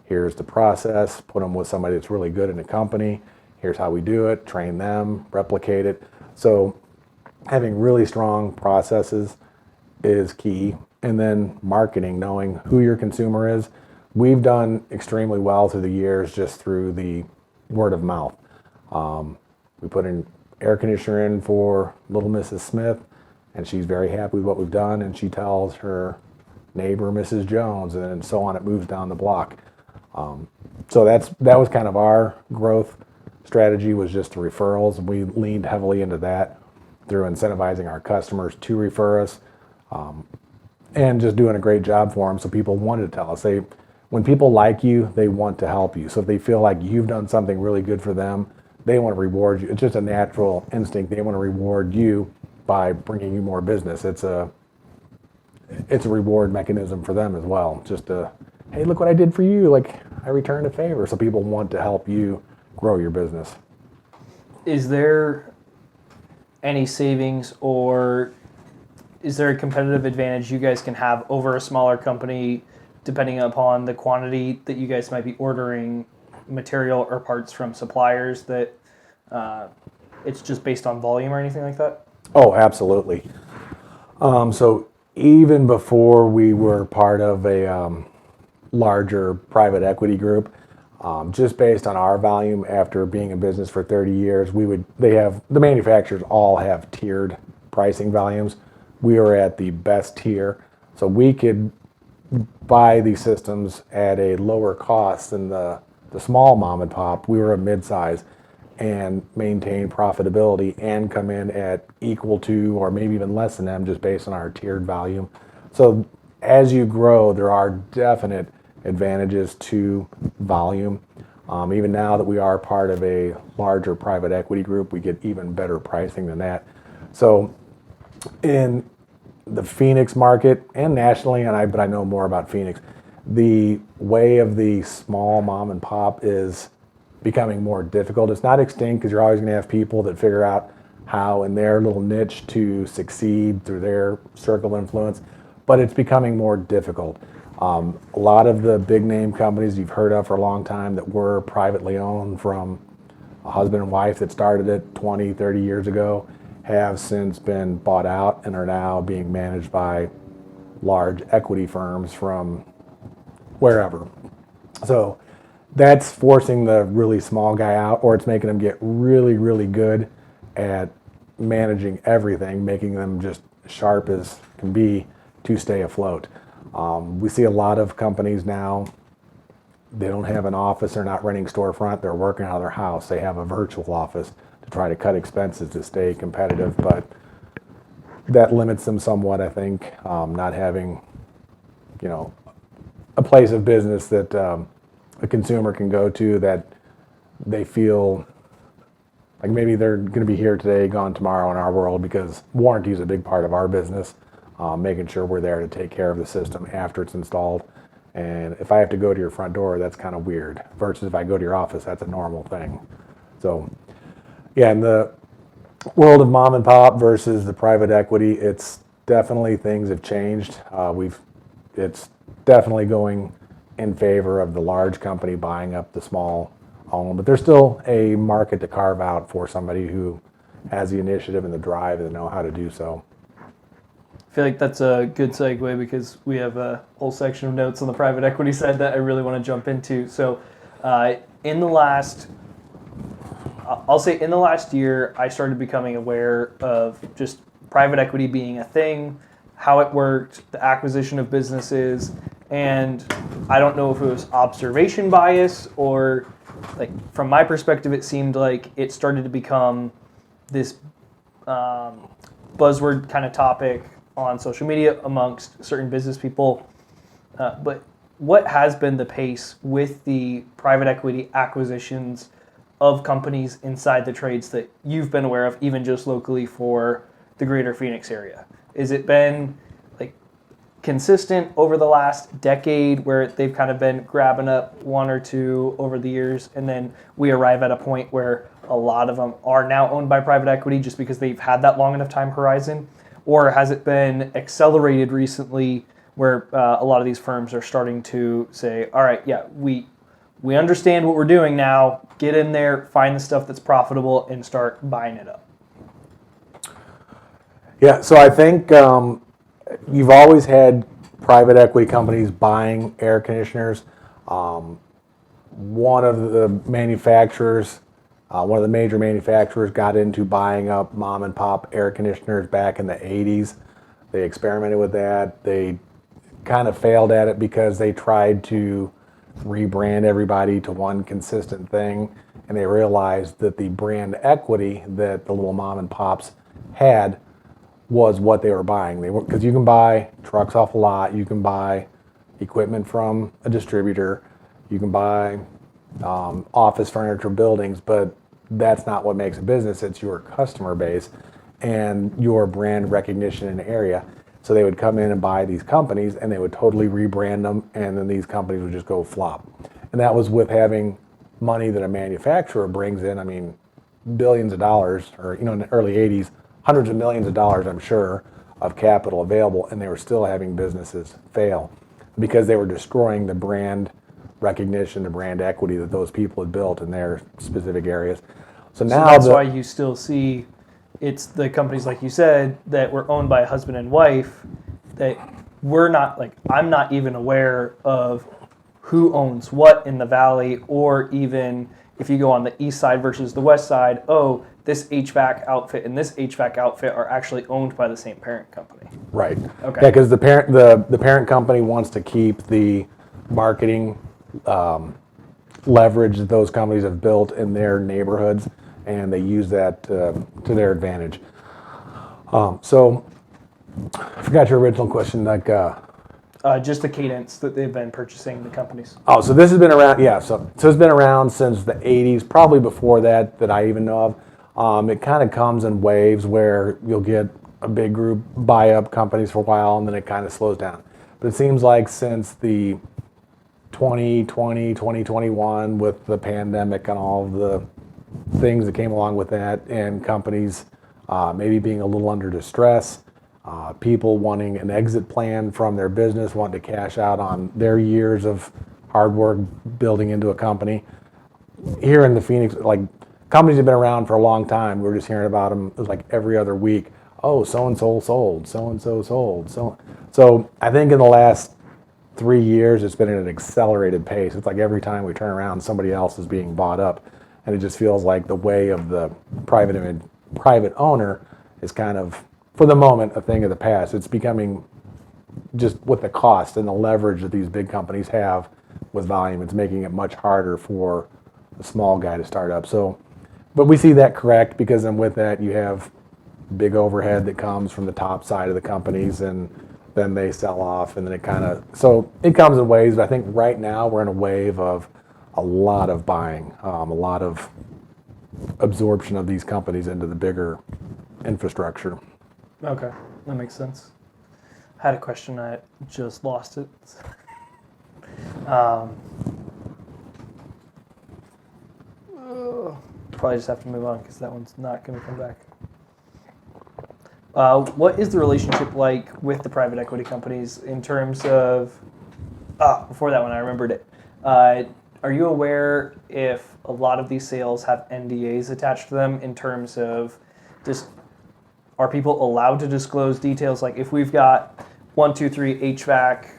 Here's the process. Put them with somebody that's really good in the company. Here's how we do it. Train them, replicate it. So having really strong processes is key. And then marketing, knowing who your consumer is. We've done extremely well through the years just through the word of mouth. We put an air conditioner in for little Mrs. Smith, and she's very happy with what we've done, and she tells her neighbor, Mrs. Jones, and so on. It moves down the block. So that was kind of our growth strategy, was just the referrals. We leaned heavily into that through incentivizing our customers to refer us, and just doing a great job for them. So people wanted to tell us. when people like you, they want to help you. So if they feel like you've done something really good for them, they want to reward you. It's just a natural instinct. They want to reward you by bringing you more business. It's a reward mechanism for them as well. Just hey, look what I did for you. Like, I returned a favor. So people want to help you grow your business. Is there any savings, or is there a competitive advantage you guys can have over a smaller company depending upon the quantity that you guys might be ordering material or parts from suppliers, that it's just based on volume or anything like that? Oh, absolutely. So even before we were part of a larger private equity group, just based on our volume, after being in business for 30 years, the manufacturers all have tiered pricing volumes. We were at the best tier, so we could buy these systems at a lower cost than the small mom and pop. We were a mid-size and maintain profitability and come in at equal to or maybe even less than them, just based on our tiered volume. So as you grow, there are definite advantages to volume. Even now that we are part of a larger private equity group, we get even better pricing than that. So in the Phoenix market and nationally, but I know more about Phoenix, the way of the small mom and pop is becoming more difficult. It's not extinct, because you're always going to have people that figure out how in their little niche to succeed through their circle of influence, but it's becoming more difficult. A lot of the big name companies you've heard of for a long time that were privately owned, from a husband and wife that started it 20, 30 years ago, have since been bought out and are now being managed by large equity firms from wherever. So that's forcing the really small guy out, or it's making them get really, really good at managing everything, making them just sharp as can be to stay afloat. We see a lot of companies now, they don't have an office, they're not renting storefront, they're working out of their house. They have a virtual office to try to cut expenses to stay competitive, but that limits them somewhat, I think, not having, a place of business that a consumer can go to that they feel like maybe they're going to be here today, gone tomorrow in our world, because warranty is a big part of our business, making sure we're there to take care of the system after it's installed. And if I have to go to your front door, that's kind of weird, versus if I go to your office, that's a normal thing. So yeah, in the world of mom and pop versus the private equity, it's definitely, things have changed. It's definitely going in favor of the large company buying up the small own, but there's still a market to carve out for somebody who has the initiative and the drive and know how to do so. I feel like that's a good segue, because we have a whole section of notes on the private equity side that I really want to jump into. So in the last year, I started becoming aware of just private equity being a thing, how it worked, the acquisition of businesses, and I don't know if it was observation bias or, like, from my perspective, it seemed like it started to become this buzzword kind of topic on social media amongst certain business people. But what has been the pace with the private equity acquisitions of companies inside the trades that you've been aware of, even just locally for the greater Phoenix area? Is it been like consistent over the last decade, where they've kind of been grabbing up one or two over the years, and then we arrive at a point where a lot of them are now owned by private equity just because they've had that long enough time horizon? Or has it been accelerated recently, where a lot of these firms are starting to say, all right, yeah, we understand what we're doing now, get in there, find the stuff that's profitable, and start buying it up? Yeah, so I think you've always had private equity companies buying air conditioners. One of the major manufacturers got into buying up mom and pop air conditioners back in the 80s. They experimented with that. They kind of failed at it because they tried to rebrand everybody to one consistent thing, and they realized that the brand equity that the little mom and pops had was what they were buying. Because you can buy trucks off a lot, you can buy equipment from a distributor. You can buy office furniture, buildings, but that's not what makes a business. It's your customer base and your brand recognition in the area. So they would come in and buy these companies, and they would totally rebrand them, and then these companies would just go flop. And that was with having money that a manufacturer brings in. I mean, billions of dollars, or in the early 80s, hundreds of millions of dollars, I'm sure, of capital available, and they were still having businesses fail because they were destroying the brand recognition, the brand equity that those people had built in their specific areas. So now that's why you still see it's the companies, like you said, that were owned by a husband and wife that we're not, like, I'm not even aware of who owns what in the valley, or even if you go on the east side versus the west side, oh, this HVAC outfit and this HVAC outfit are actually owned by the same parent company. Right. Okay. Yeah, because the parent company wants to keep the marketing leverage that those companies have built in their neighborhoods, and they use that to their advantage. So I forgot your original question. Just the cadence that they've been purchasing the companies. Oh, so this has been around, yeah. So it's been around since the 80s, probably before that I even know of. It kind of comes in waves where you'll get a big group buy up companies for a while, and then it kind of slows down. But it seems like since the 2020, 2021, with the pandemic and all of the things that came along with that, and companies maybe being a little under distress, people wanting an exit plan from their business, wanting to cash out on their years of hard work building into a company. Here in the Phoenix, like, companies have been around for a long time. We're just hearing about them. It was like every other week. Oh, so-and-so sold, so-and-so sold. So I think in the last 3 years, it's been at an accelerated pace. It's like every time we turn around, somebody else is being bought up. And it just feels like the way of the private owner is kind of, for the moment, a thing of the past. It's becoming, just with the cost and the leverage that these big companies have with volume, it's making it much harder for a small guy to start up. So, but we see that correct, because then with that you have big overhead that comes from the top side of the companies, and then they sell off, and then it kind of, so it comes in waves. But I think right now we're in a wave of a lot of buying, a lot of absorption of these companies into the bigger infrastructure. Okay, that makes sense. I had a question, I just lost it. Probably just have to move on because that one's not going to come back. What is the relationship like with the private equity companies in terms of, before that one I remembered it. Are you aware if a lot of these sales have NDAs attached to them in terms of just, are people allowed to disclose details? Like if we've got 1, 2, 3 HVAC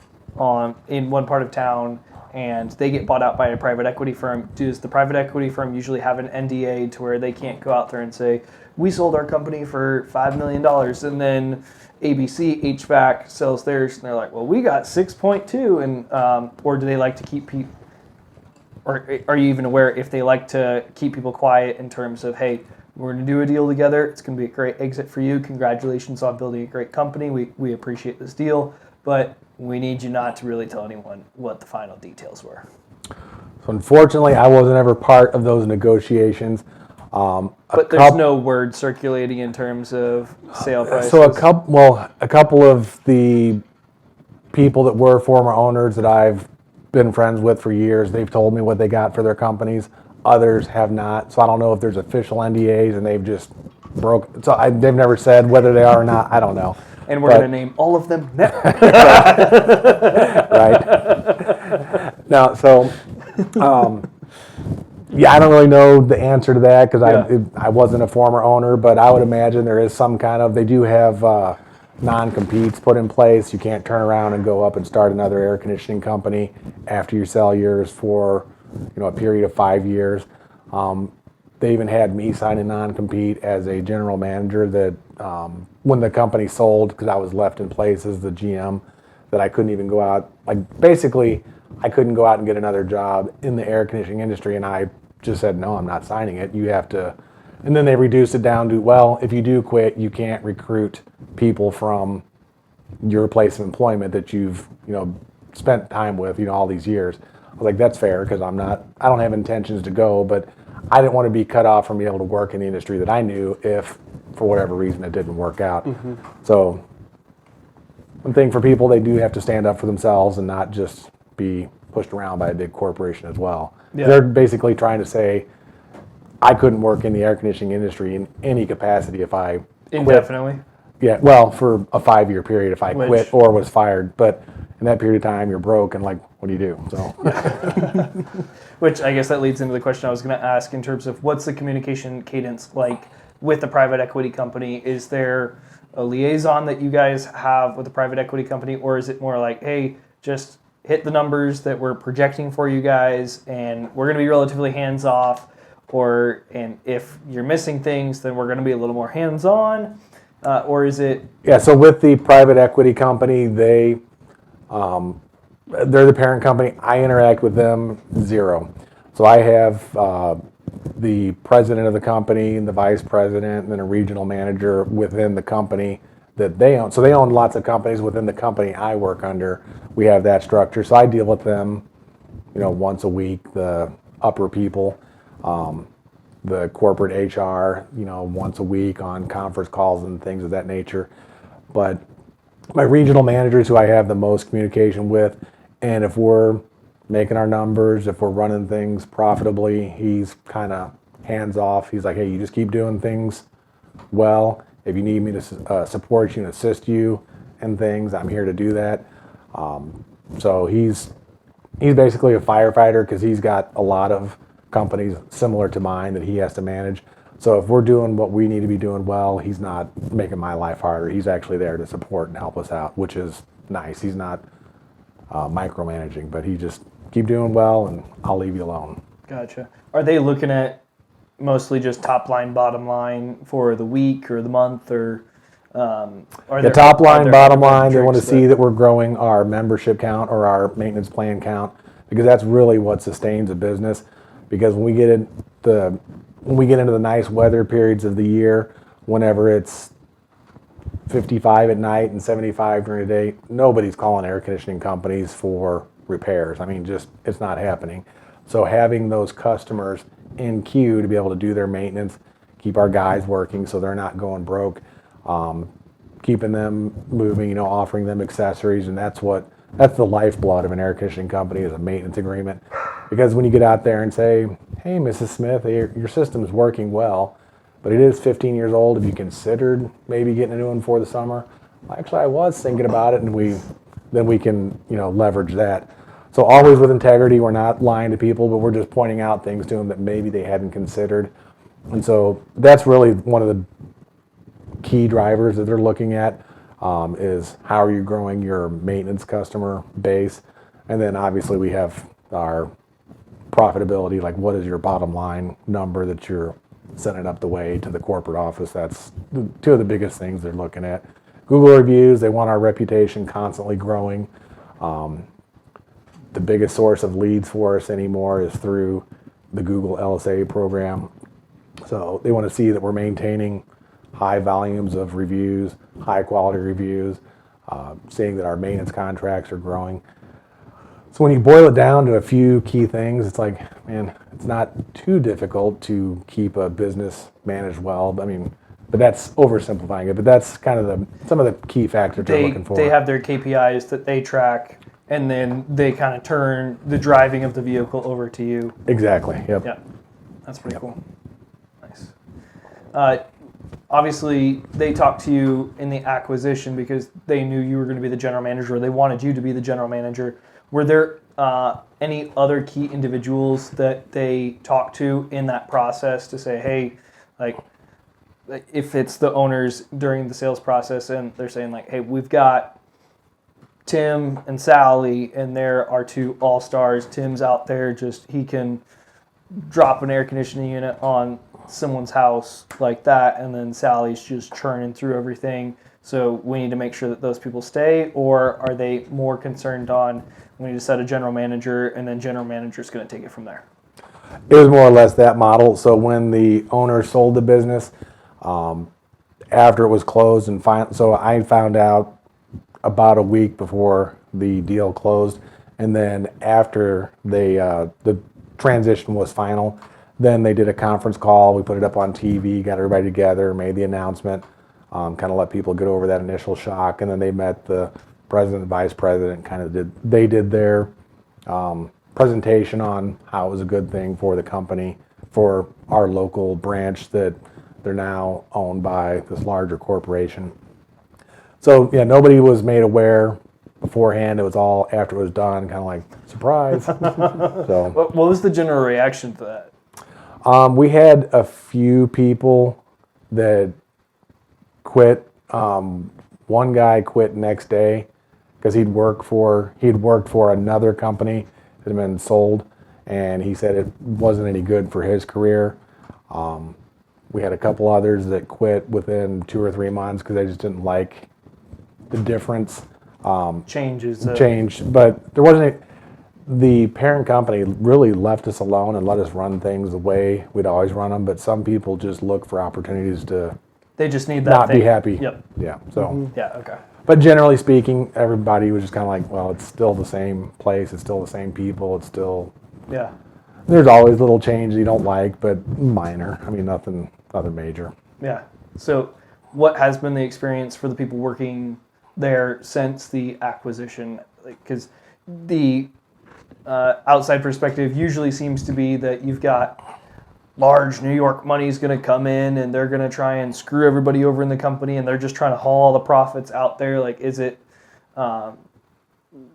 in one part of town and they get bought out by a private equity firm, does the private equity firm usually have an NDA to where they can't go out there and say, we sold our company for $5 million, and then ABC HVAC sells theirs and they're like, well, we got 6.2, and or do they like to keep people, or are you even aware if they like to keep people quiet in terms of, hey, we're going to do a deal together, it's going to be a great exit for you, congratulations on building a great company, we appreciate this deal, but we need you not to really tell anyone what the final details were. So unfortunately, I wasn't ever part of those negotiations. But there's no word circulating in terms of sale prices. So a couple of the people that were former owners that I've been friends with for years, they've told me what they got for their companies. Others have not. So I don't know if there's official NDAs and they've just broke. So they've never said whether they are or not. I don't know. And we're going to name all of them now. Right. No, so yeah, I don't really know the answer to that because I wasn't a former owner, but I would imagine there is some kind of, they do have non-competes put in place. You can't turn around and go up and start another air conditioning company after you sell yours for a period of 5 years. They even had me sign a non-compete as a general manager that when the company sold, because I was left in place as the GM, that I couldn't even go out, basically I couldn't go out and get another job in the air conditioning industry, and I just said, no, I'm not signing it. You have to, and then they reduced it down to, well, if you do quit, you can't recruit people from your place of employment that you've, spent time with, all these years. I was like, that's fair because I don't have intentions to go, but I didn't want to be cut off from being able to work in the industry that I knew if, for whatever reason, it didn't work out. So, one thing for people, they do have to stand up for themselves and not just be pushed around by a big corporation as well. Yeah. They're basically trying to say, I couldn't work in the air conditioning industry in any capacity if I quit. Indefinitely. Yeah, well, for a 5-year period if I quit or was fired. But in that period of time, you're broke and like, what do you do? So, Which I guess that leads into the question I was going to ask in terms of what's the communication cadence like with the private equity company? Is there a liaison that you guys have with the private equity company, or is it more like, hey, just hit the numbers that we're projecting for you guys and we're going to be relatively hands-off, and if you're missing things, then we're going to be a little more hands-on? Or is it? Yeah, so with the private equity company, they're the parent company. I interact with them zero. So I have the president of the company and the vice president and then a regional manager within the company that they own. So they own lots of companies within the company I work under. We have that structure. So I deal with them, once a week, the upper people. The corporate HR, once a week on conference calls and things of that nature. But my regional managers who I have the most communication with, and if we're making our numbers, if we're running things profitably, he's kind of hands off. He's like, hey, you just keep doing things well. If you need me to support you and assist you in things, I'm here to do that. So he's basically a firefighter because he's got a lot of companies similar to mine that he has to manage. So if we're doing what we need to be doing well, he's not making my life harder. He's actually there to support and help us out, which is nice. He's not micromanaging, but he just keep doing well and I'll leave you alone. Gotcha. Are they looking at mostly just top line, bottom line for the week or the month, or the top line, bottom line, they want to see that we're growing our membership count or our maintenance plan count, because that's really what sustains a business. Because when we get into the nice weather periods of the year, whenever it's 55 at night and 75 during the day, nobody's calling air conditioning companies for repairs. I mean, it's not happening. So having those customers in queue to be able to do their maintenance, keep our guys working so they're not going broke, keeping them moving, offering them accessories, and that's the lifeblood of an air conditioning company is a maintenance agreement. Because when you get out there and say, hey, Mrs. Smith, your system is working well, but it is 15 years old. Have you considered maybe getting a new one for the summer? Actually, I was thinking about it, and then we can leverage that. So always with integrity. We're not lying to people, but we're just pointing out things to them that maybe they hadn't considered. And so that's really one of the key drivers that they're looking at, is how are you growing your maintenance customer base. And then obviously we have our profitability, like what is your bottom line number that you're sending up the way to the corporate office. That's two of the biggest things they're looking at. Google reviews, they want our reputation constantly growing. The biggest source of leads for us anymore is through the Google LSA program. So they want to see that we're maintaining high volumes of reviews, high quality reviews, seeing that our maintenance contracts are growing. So when you boil it down to a few key things, it's like, man, it's not too difficult to keep a business managed well. But that's oversimplifying it. But that's kind of some of the key factors they're looking for. They have their KPIs that they track, and then they kind of turn the driving of the vehicle over to you. Exactly. Yep. Yeah, that's pretty cool. Nice. Obviously, they talked to you in the acquisition because they knew you were going to be the general manager, or they wanted you to be the general manager. Were there any other key individuals that they talked to in that process to say, hey, like, if it's the owners during the sales process and they're saying, like, hey, we've got Tim and Sally, and there are two all-stars. Tim's out there, he can drop an air conditioning unit on someone's house like that, and then Sally's just churning through everything. So we need to make sure that those people stay, or are they more concerned on we need to set a general manager, and then general manager's going to take it from there? It was more or less that model. So when the owner sold the business, after it was closed, so I found out about a week before the deal closed. And then after the transition was final, then they did a conference call. We put it up on TV, got everybody together, made the announcement, kind of let people get over that initial shock. And then they met the president and vice president, they did their presentation on how it was a good thing for the company, for our local branch that they're now owned by this larger corporation. So yeah, nobody was made aware beforehand. It was all after it was done, kind of like surprise. So What was the general reaction to that? we had a few people that quit. One guy quit next day because he'd worked for another company that had been sold, and he said it wasn't any good for his career. We had a couple others that quit within 2 or 3 months because they just didn't like the difference. Change, But there wasn't any. The parent company really left us alone and let us run things the way we'd always run them. But some people just look for opportunities to they just need that not thing. be happy. Yep. Yeah. So. Yeah. Okay. But generally speaking, everybody was just kind of like, well, it's still the same place. It's still the same people. It's still. Yeah. There's always little changes you don't like, but minor. I mean, nothing major. Yeah. So, what has been the experience for the people working there since the acquisition? Because the outside perspective usually seems to be that you've got large New York money is going to come in and they're going to try and screw everybody over in the company and they're just trying to haul all the profits out there. Like, is it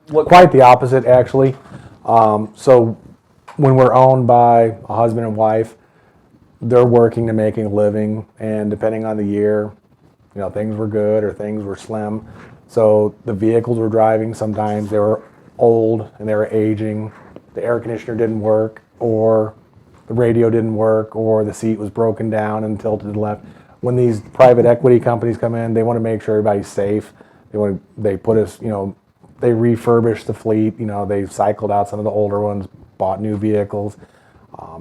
Quite the opposite, actually. So when we're owned by a husband and wife, they're working to making a living, and depending on the year, things were good or things were slim. So the vehicles we're driving, sometimes they were old and they were aging. The air conditioner didn't work, or the radio didn't work, or the seat was broken down and tilted to the left. When these private equity companies come in, they want to make sure everybody's safe. They put us, they refurbished the fleet. They cycled out some of the older ones, bought new vehicles.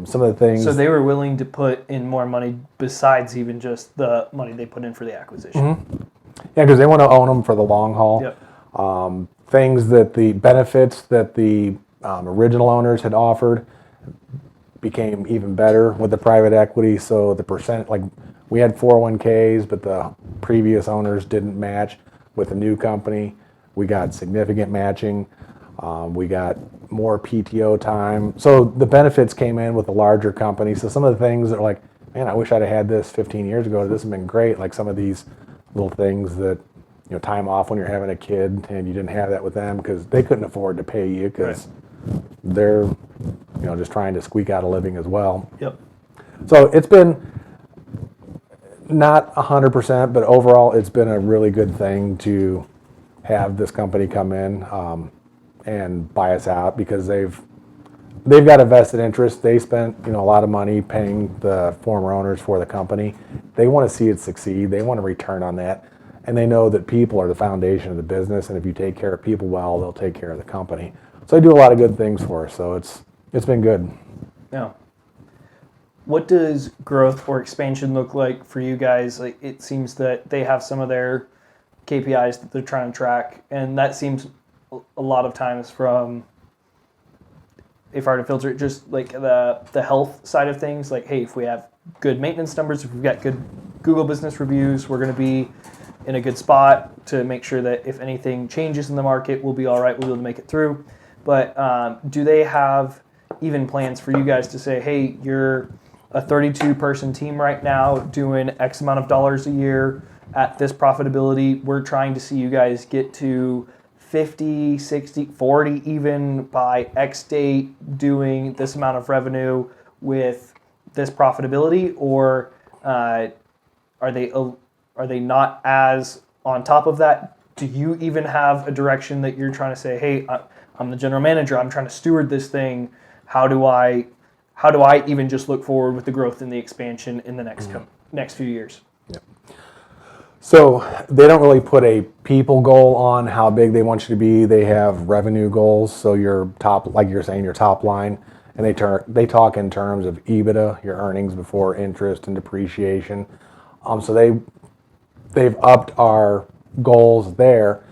Some of the things. So they were willing to put in more money besides even just the money they put in for the acquisition. Mm-hmm. Yeah, because they want to own them for the long haul. Yep. Things that the benefits that the original owners had offered became even better with the private equity. So the percent, like we had 401ks, but the previous owners didn't match. With the new company, we got significant matching. We got more PTO time. So the benefits came in with a larger company. So some of the things that are like, man, I wish I'd have had this 15 years ago. This has been great. Like some of these little things that, time off when you're having a kid and you didn't have that with them because they couldn't afford to pay you because they're, just trying to squeak out a living as well. Yep. So it's been not 100%, but overall it's been a really good thing to have this company come in and buy us out because they've got a vested interest. They spent a lot of money paying the former owners for the company. They want to see it succeed. They want a return on that, and they know that people are the foundation of the business. And if you take care of people well, they'll take care of the company. So they do a lot of good things for us. So it's been good. Yeah. What does growth or expansion look like for you guys? Like, it seems that they have some of their KPIs that they're trying to track, and that seems a lot of times from, if I were to filter it, just like the health side of things. Like, hey, if we have good maintenance numbers, if we've got good Google business reviews, we're going to be in a good spot to make sure that if anything changes in the market, we'll be all right. We'll be able to make it through. But do they have even plans for you guys to say, hey, you're a 32-person team right now doing X amount of dollars a year at this profitability. We're trying to see you guys get to 50, 60, 40 even by X date doing this amount of revenue with this profitability? Or are they not as on top of that? Do you even have a direction that you're trying to say, hey, I'm the general manager, I'm trying to steward this thing. How do I even just look forward with the growth and the expansion in the next few years? Yep. So they don't really put a people goal on how big they want you to be. They have revenue goals. So your top, like you're saying, your top line, and they talk in terms of EBITDA, your earnings before interest and depreciation. So they've upped our goals there,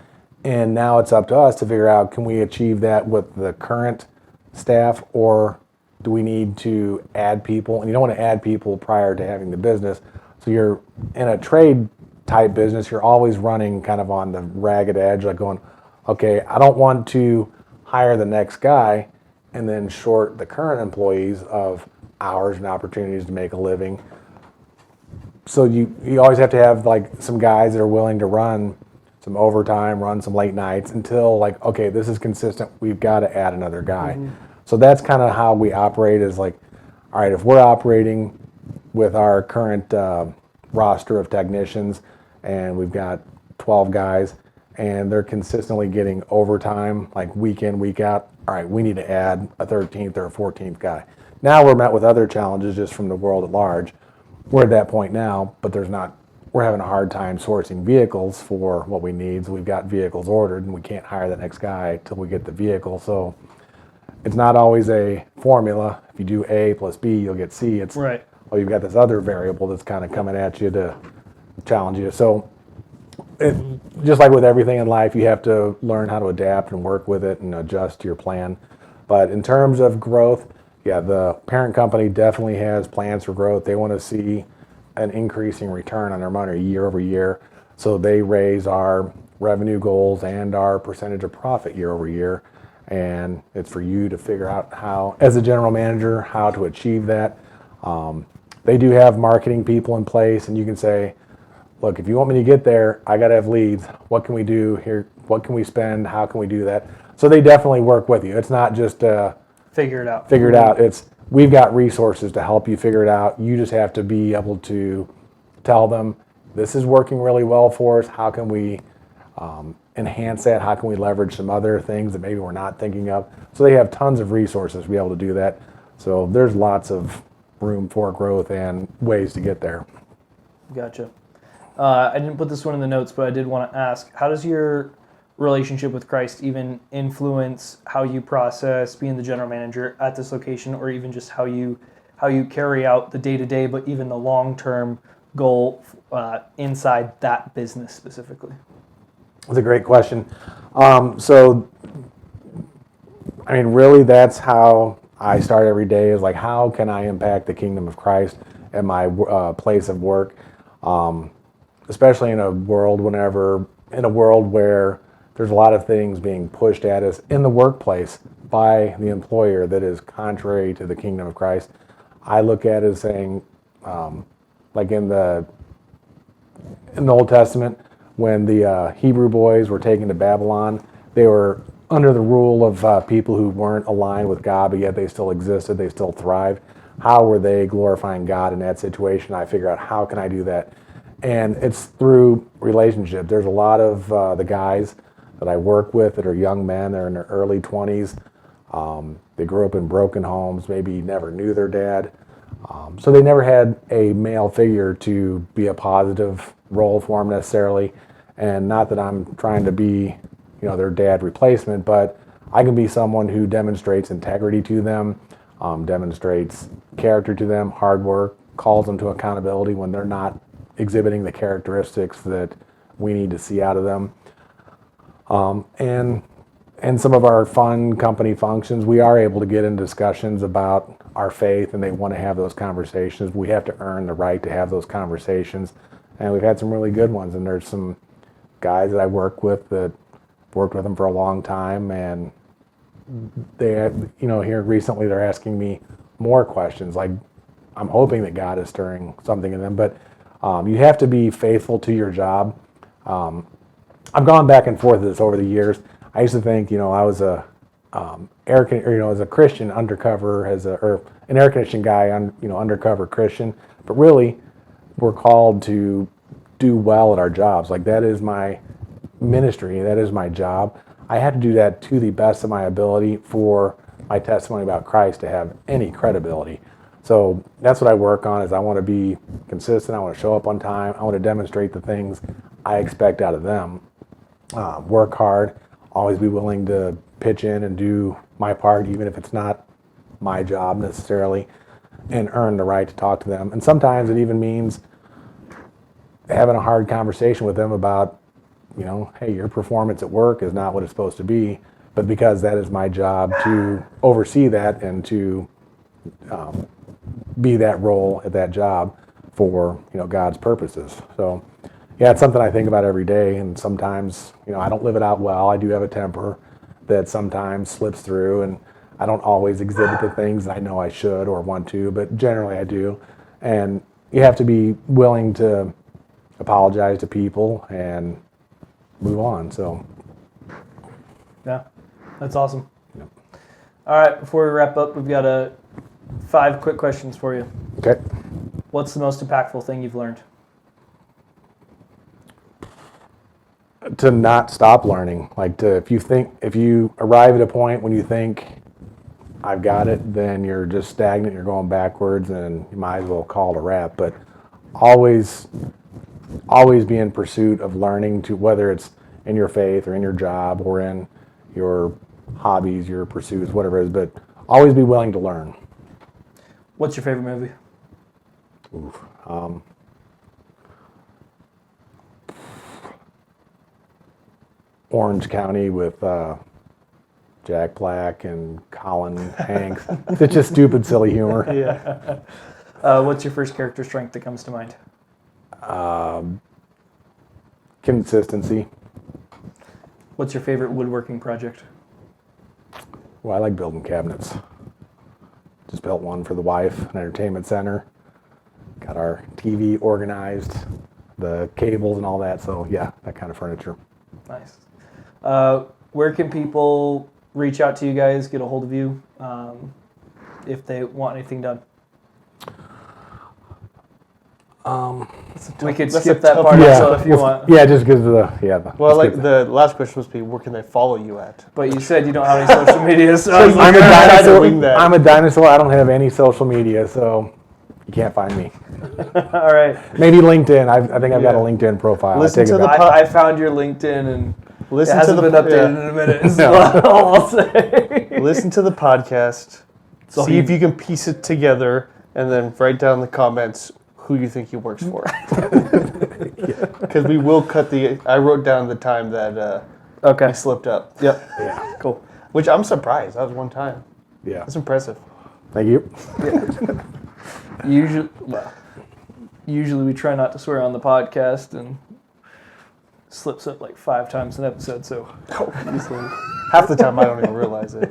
And now it's up to us to figure out, can we achieve that with the current staff, or do we need to add people? And you don't want to add people prior to having the business. So you're in a trade type business, you're always running kind of on the ragged edge, like going, okay, I don't want to hire the next guy and then short the current employees of hours and opportunities to make a living. So you always have to have like some guys that are willing to run some overtime, run some late nights until like, okay, this is consistent. We've got to add another guy. So that's kind of how we operate, is like, all right, if we're operating with our current roster of technicians and we've got 12 guys and they're consistently getting overtime, like week in, week out, all right, we need to add a 13th or a 14th guy. Now we're met with other challenges just from the world at large. We're at that point now, but we're having a hard time sourcing vehicles for what we need. So we've got vehicles ordered and we can't hire the next guy till we get the vehicle. So it's not always a formula. If you do A plus B, you'll get C. It's, Right. well, you've got this other variable that's kind of coming at you to challenge you. So just like with everything in life, you have to learn how to adapt and work with it and adjust your plan. But in terms of growth, yeah, the parent company definitely has plans for growth. They want to see an increasing return on their money year over year. So they raise our revenue goals and our percentage of profit year over year. And it's for you to figure out how, as a general manager, how to achieve that. They do have marketing people in place, and you can say, look, if you want me to get there, I got to have leads. What can we do here? What can we spend? How can we do that? So they definitely work with you. It's not just Figure it out. figure it out. It's, we've got resources to help you figure it out. You just have to be able to tell them, this is working really well for us. How can we enhance that? How can we leverage some other things that maybe we're not thinking of? So they have tons of resources to be able to do that. So there's lots of room for growth and ways to get there. Gotcha. I didn't put this one in the notes, but I did want to ask, how does your relationship with Christ even influence how you process being the general manager at this location, or even just how you carry out the day-to-day, but even the long-term goal inside that business specifically? That's a great question. So, I mean, really, that's how I start every day, is like, how can I impact the kingdom of Christ at my place of work? Especially in a world where there's a lot of things being pushed at us in the workplace by the employer that is contrary to the kingdom of Christ. I look at it as saying, like in the Old Testament, when the Hebrew boys were taken to Babylon, they were under the rule of people who weren't aligned with God, but yet they still existed, they still thrived. How were they glorifying God in that situation? I figure out, how can I do that? And it's through relationships. There's a lot of the guys that I work with that are young men. They're in their early 20s. They grew up in broken homes, maybe never knew their dad. So they never had a male figure to be a positive role for them necessarily. And not that I'm trying to be, their dad replacement, but I can be someone who demonstrates integrity to them, demonstrates character to them, hard work, calls them to accountability when they're not exhibiting the characteristics that we need to see out of them. And some of our fun company functions, we are able to get in discussions about our faith, and they want to have those conversations. We have to earn the right to have those conversations, and we've had some really good ones. And there's some guys that I work with that worked with them for a long time, and they, here recently they're asking me more questions. Like, I'm hoping that God is stirring something in them, but you have to be faithful to your job. I've gone back and forth with this over the years. I used to think, I was as a Christian undercover, or an air conditioning guy, undercover Christian. But really, we're called to do well at our jobs. Like, that is my ministry. That is my job. I have to do that to the best of my ability for my testimony about Christ to have any credibility. So that's what I work on. Is I want to be consistent. I want to show up on time. I want to demonstrate the things I expect out of them. Work hard. Always be willing to pitch in and do my part, even if it's not my job necessarily, and earn the right to talk to them. And sometimes it even means having a hard conversation with them about hey, your performance at work is not what it's supposed to be, but because that is my job to oversee that and to be that role at that job for God's purposes. So yeah, it's something I think about every day, and sometimes I don't live it out well. I do have a temper that sometimes slips through, and I don't always exhibit the things I know I should or want to, but generally I do. And you have to be willing to apologize to people and move on. So Yeah, that's awesome. Yep. All right, before we wrap up, we've got 5 quick questions for you. Okay. What's the most impactful thing you've learned? To not stop learning. Like if you arrive at a point when you think I've got it, then you're just stagnant, you're going backwards, and you might as well call it a wrap. But always be in pursuit of learning, to whether it's in your faith or in your job or in your hobbies, your pursuits, whatever it is, but always be willing to learn. What's your favorite movie? Oof. Orange County with Jack Black and Colin Hanks. It's just stupid, silly humor. Yeah. What's your first character strength that comes to mind? Consistency. What's your favorite woodworking project? Well, I like building cabinets. Just built one for the wife, an entertainment center. Got our TV organized, the cables and all that. So yeah, that kind of furniture. Nice. Where can people reach out to you guys, get a hold of you, if they want anything done? We could skip that part also if you want. Yeah, just because of Well, like the last question was where can they follow you at? But you said you don't have any social media, so I'm a dinosaur. wing that. I'm a dinosaur. I don't have any social media, so you can't find me. all right. Maybe LinkedIn. I think I've got a LinkedIn profile. Listen to the I found your LinkedIn and it Listen to hasn't the been updated in a minute. Is all I'll say. Listen to the podcast. So See if you can piece it together, and then write down in the comments who you think he works for. Because we will cut I wrote down the time that Okay. he slipped up. Yep. Yeah. Cool. Which I'm surprised. That was one time. Yeah. That's impressive. Thank you. Usually we try not to swear on the podcast and slips up like 5 times an episode. So Half the time I don't even realize it.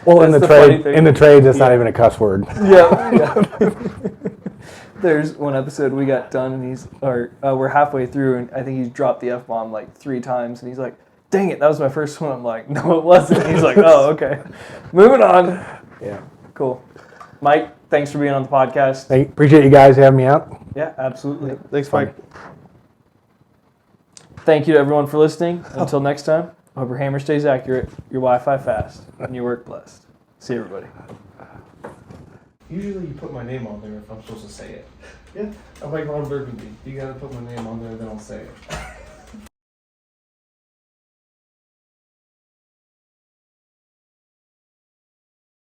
Well, in That's the the funny trade, thing. in the trade, that's not even a cuss word. yeah. There's one episode we got done and we're halfway through and I think he's dropped the F-bomb like 3 times and he's like, dang it, that was my first one. I'm like, no, it wasn't. He's like, oh, okay. Moving on. Yeah. Cool. Mike, thanks for being on the podcast. Appreciate you guys having me out. Yeah, absolutely. Thanks, Mike. Thank you to everyone for listening. Until next time, I hope your hammer stays accurate, your Wi-Fi fast, and your work blessed. See you, everybody. Usually you put my name on there if I'm supposed to say it. Yeah. I'm like Ron Burgundy. You gotta put my name on there, then I'll say it.